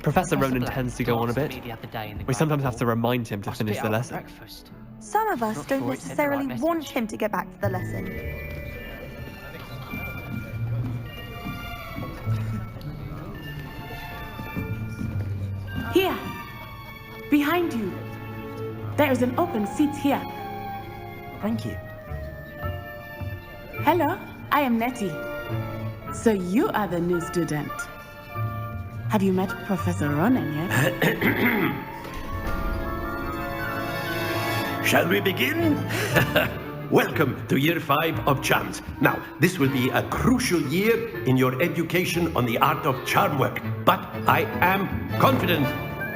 Professor Ronan tends to go on a bit. We sometimes have to remind him to finish the lesson. Some of us don't necessarily want him to get back to the lesson. Here, behind you. There is an open seat here. Thank you. Hello, I am Nettie. So you are the new student. Have you met Professor Ronan yet? Shall we begin? Welcome to Year 5 of Charms. Now, this will be a crucial year in your education on the art of charm work. But I am confident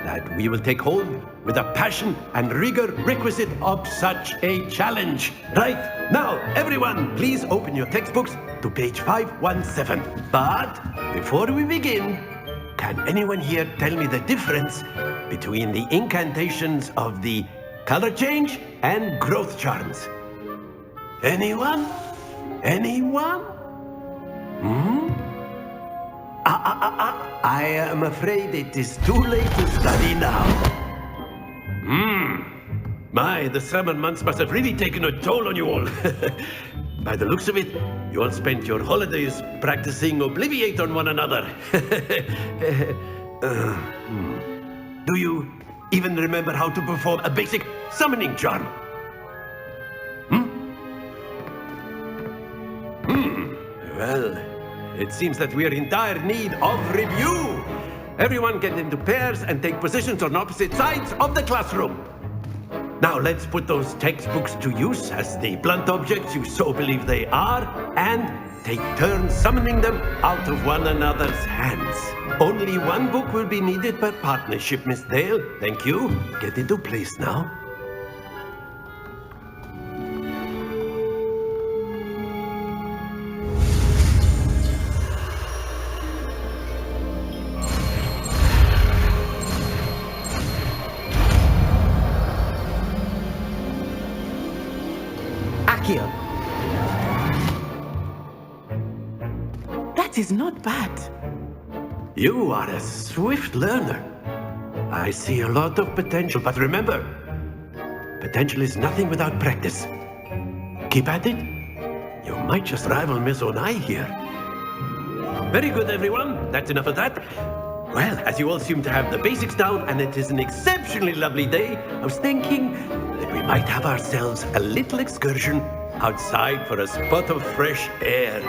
that we will take hold with the passion and rigor requisite of such a challenge. Right, now, everyone, please open your textbooks to page 517. But before we begin, can anyone here tell me the difference between the incantations of the color change and growth charms? Anyone? Anyone? I am afraid it is too late to study now. My, the summer months must have really taken a toll on you all. By the looks of it, you all spent your holidays practicing Obliviate on one another. Do you even remember how to perform a basic summoning charm? Well, it seems that we are in dire need of review. Everyone get into pairs and take positions on opposite sides of the classroom. Now let's put those textbooks to use as the blunt objects you so believe they are, and take turns summoning them out of one another's hands. Only one book will be needed per partnership, Miss Dale. Thank you. Get into place now. That is not bad. You are a swift learner. I see a lot of potential, but remember, potential is nothing without practice. Keep at it. You might just rival Miss Onai here. Very good, everyone. That's enough of that. Well, as you all seem to have the basics down, and it is an exceptionally lovely day, I was thinking that we might have ourselves a little excursion outside for a spot of fresh air.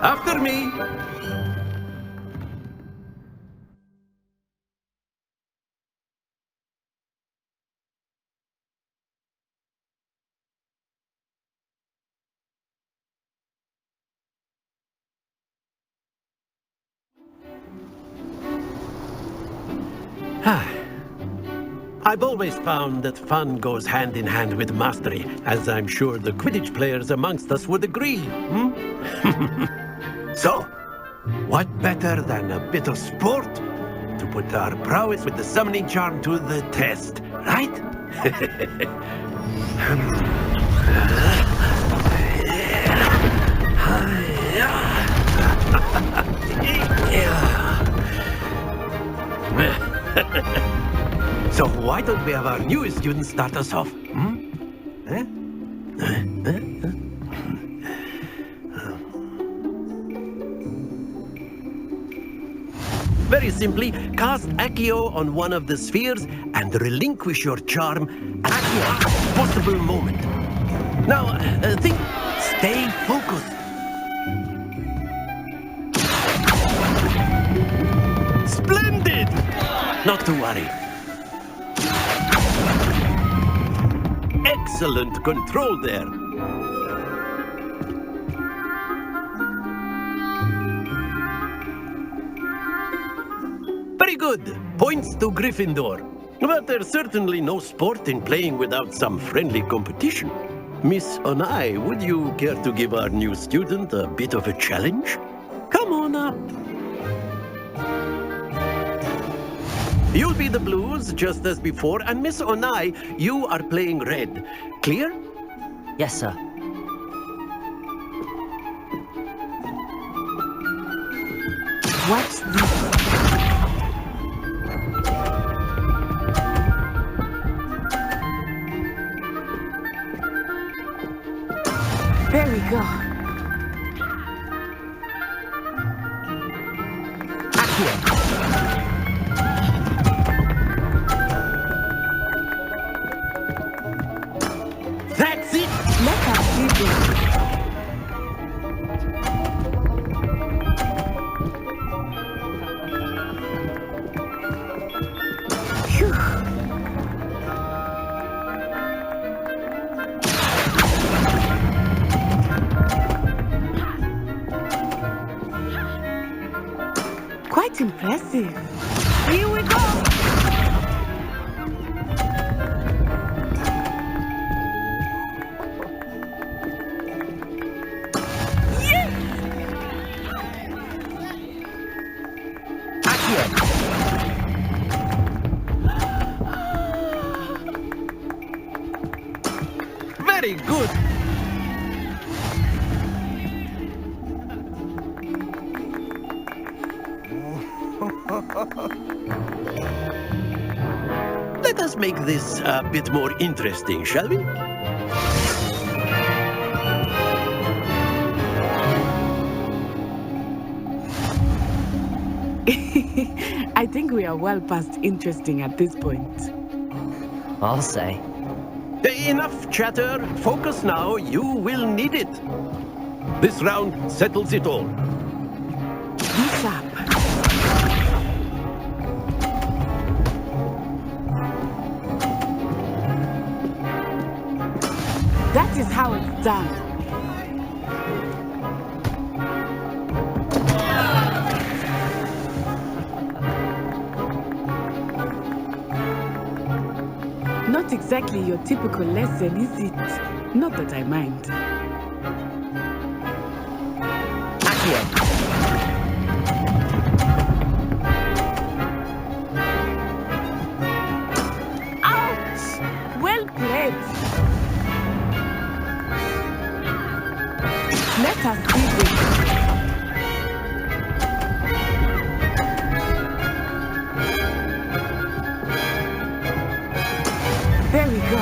After me. I've always found that fun goes hand in hand with mastery, as I'm sure the Quidditch players amongst us would agree. So, what better than a bit of sport to put our prowess with the summoning charm to the test, right? So why don't we have our newest student start us off? Very simply, cast Accio on one of the spheres and relinquish your charm at the possible moment. Now, think, stay focused. Splendid! Not to worry. Excellent control there. Very good. Points to Gryffindor. But there's certainly no sport in playing without some friendly competition. Miss Onai, would you care to give our new student a bit of a challenge? Come on up. You'll be the blues, just as before, and Miss Onai, you are playing red. Clear? Yes, sir. What's this? There we go. That's it! Let us do this. Quite impressive. Here we go. Very good! Let us make this a bit more interesting, shall we? I think we are well past interesting at this point. I'll say. Enough chatter. Focus now. You will need it. This round settles it all. Be sharp. That is how it's done. Not exactly your typical lesson, is it? Not that I mind. Ouch! Well played. Let us see this. There we go.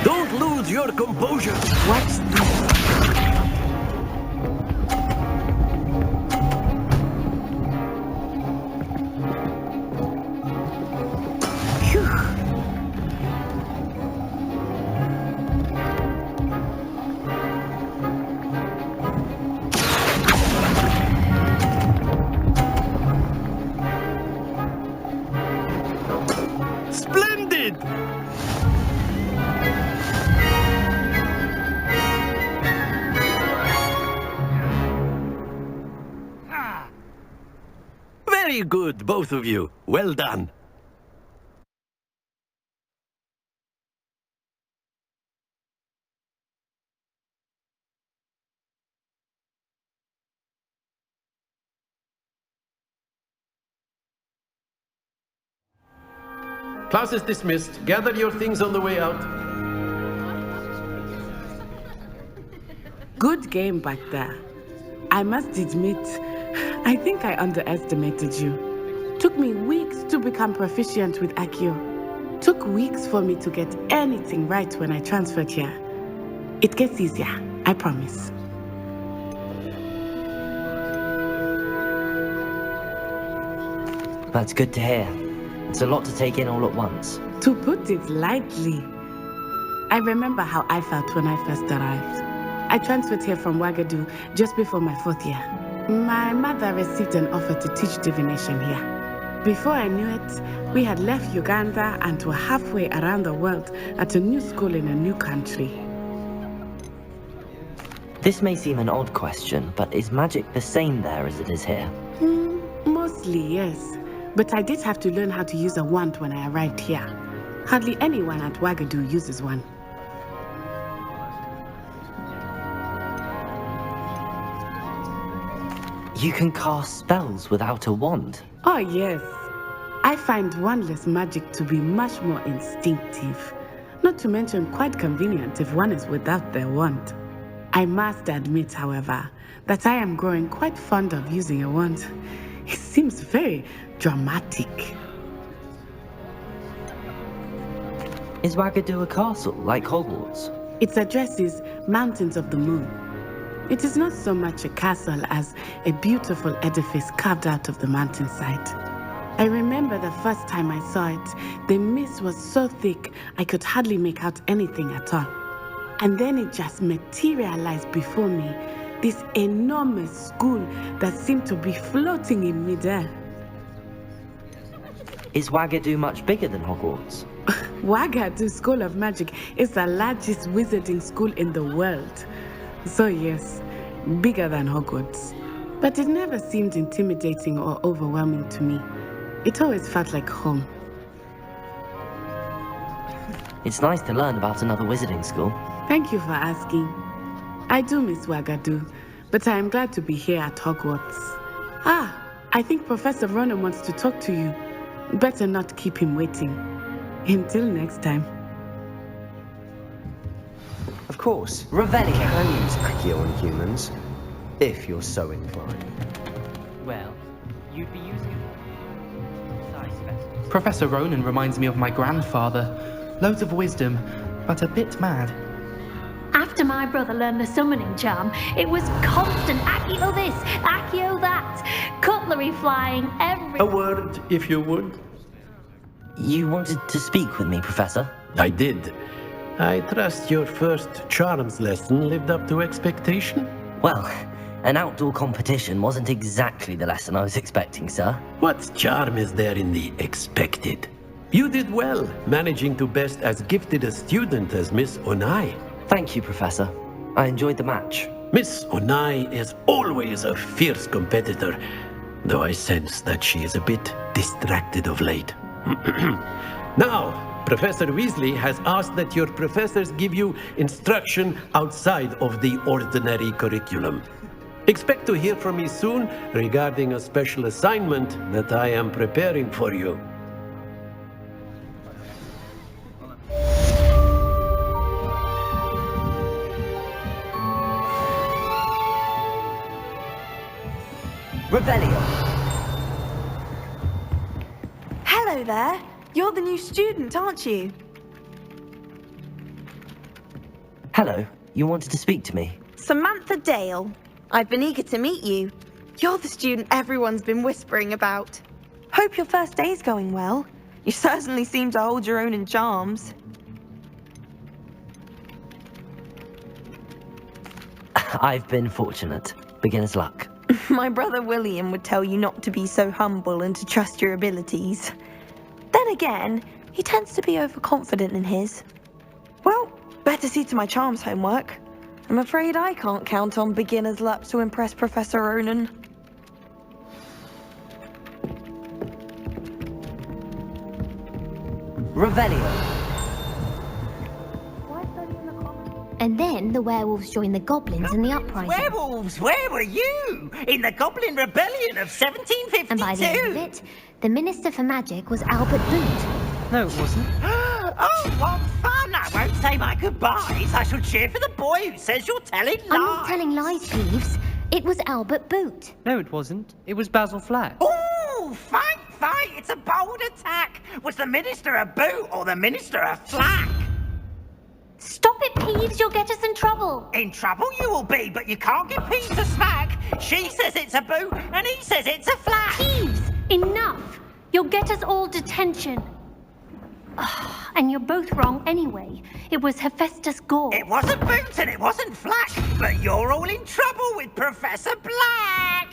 Don't lose your composure. Watch this. Splendid! Very good, both of you. Well done. Class is dismissed. Gather your things on the way out. Good game back there. I must admit, I think I underestimated you. Took me weeks to become proficient with Accio. Took weeks for me to get anything right when I transferred here. It gets easier, I promise. That's good to hear. It's a lot to take in all at once. To put it lightly, I remember how I felt when I first arrived. I transferred here from Ouagadougou just before my 4th year. My mother received an offer to teach divination here. Before I knew it, we had left Uganda and were halfway around the world at a new school in a new country. This may seem an odd question, but is magic the same there as it is here? Mostly, yes. But I did have to learn how to use a wand when I arrived here. Hardly anyone at Ouagadougou uses one. You can cast spells without a wand? Oh, yes. I find wandless magic to be much more instinctive. Not to mention quite convenient if one is without their wand. I must admit, however, that I am growing quite fond of using a wand. It seems very dramatic. Is Wagadu a castle, like Hogwarts? Its address is Mountains of the Moon. It is not so much a castle as a beautiful edifice carved out of the mountainside. I remember the first time I saw it, the mist was so thick I could hardly make out anything at all. And then it just materialized before me, this enormous school that seemed to be floating in midair. Is Wagadu much bigger than Hogwarts? Wagadu School of Magic is the largest wizarding school in the world. So yes, bigger than Hogwarts. But it never seemed intimidating or overwhelming to me. It always felt like home. It's nice to learn about another wizarding school. Thank you for asking. I do miss Wagadu, but I am glad to be here at Hogwarts. I think Professor Ronan wants to talk to you. Better not keep him waiting. Until next time. Of course. Revelio. You can use Accio on humans, if you're so inclined. Well, you'd be using it. Professor Ronan reminds me of my grandfather. Loads of wisdom, but a bit mad. After my brother learned the summoning charm, it was constant Accio this, Accio that, cutlery flying every... A word, if you would. You wanted to speak with me, Professor? I did. I trust your first charms lesson lived up to expectation? Well, an outdoor competition wasn't exactly the lesson I was expecting, sir. What charm is there in the expected? You did well, managing to best as gifted a student as Miss Onai. Thank you, Professor. I enjoyed the match. Miss Onai is always a fierce competitor, though I sense that she is a bit distracted of late. Now, Professor Weasley has asked that your professors give you instruction outside of the ordinary curriculum. Expect to hear from me soon regarding a special assignment that I am preparing for you. Revelio. Hello there. You're the new student, aren't you? Hello. You wanted to speak to me? Samantha Dale. I've been eager to meet you. You're the student everyone's been whispering about. Hope your first day's going well. You certainly seem to hold your own in charms. I've been fortunate. Beginner's luck. My brother William would tell you not to be so humble and to trust your abilities. Then again, he tends to be overconfident in his. Well, better see to my charms homework. I'm afraid I can't count on beginner's luck to impress Professor Ronan. Revelio. And then the werewolves joined the goblins in the uprising. Werewolves, where were you? In the Goblin Rebellion of 1752? And by the end of it, the Minister for Magic was Albert Boot. No, it wasn't. Oh, what fun! I won't say my goodbyes. I shall cheer for the boy who says you're telling lies. I'm not telling lies, Peeves. It was Albert Boot. No, it wasn't. It was Basil Flack. Oh, fight, fight! It's a bold attack. Was the Minister a boot or the Minister a flack? Stop it, Peeves. You'll get us in trouble. In trouble you will be, but you can't get Peeves a smack. She says it's a boot, and he says it's a flack. Peeves, enough. You'll get us all detention. And you're both wrong anyway. It was Hephaestus Gore. It wasn't boot and it wasn't flack, but you're all in trouble with Professor Black.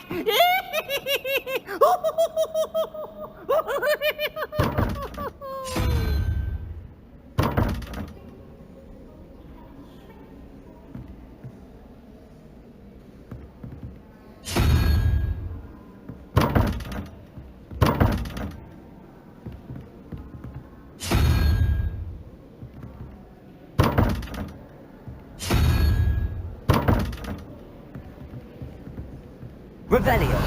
Revelio.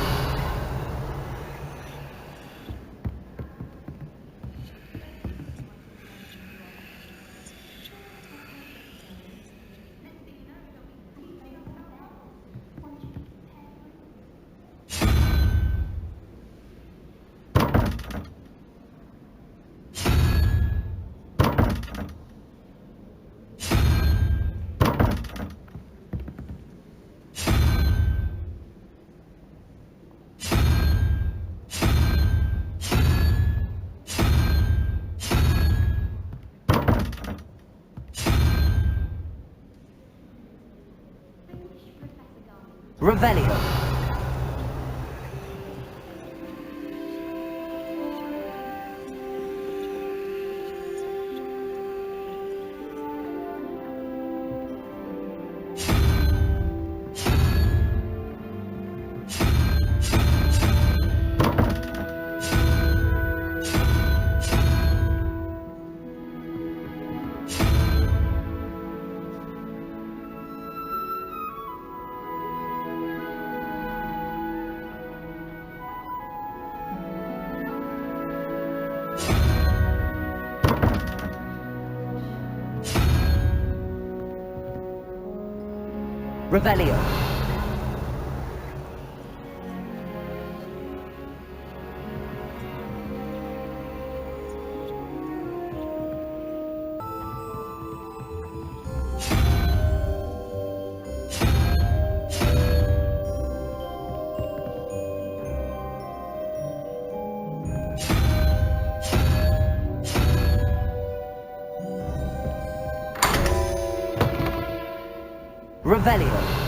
Revelio. Revelio. Revelio.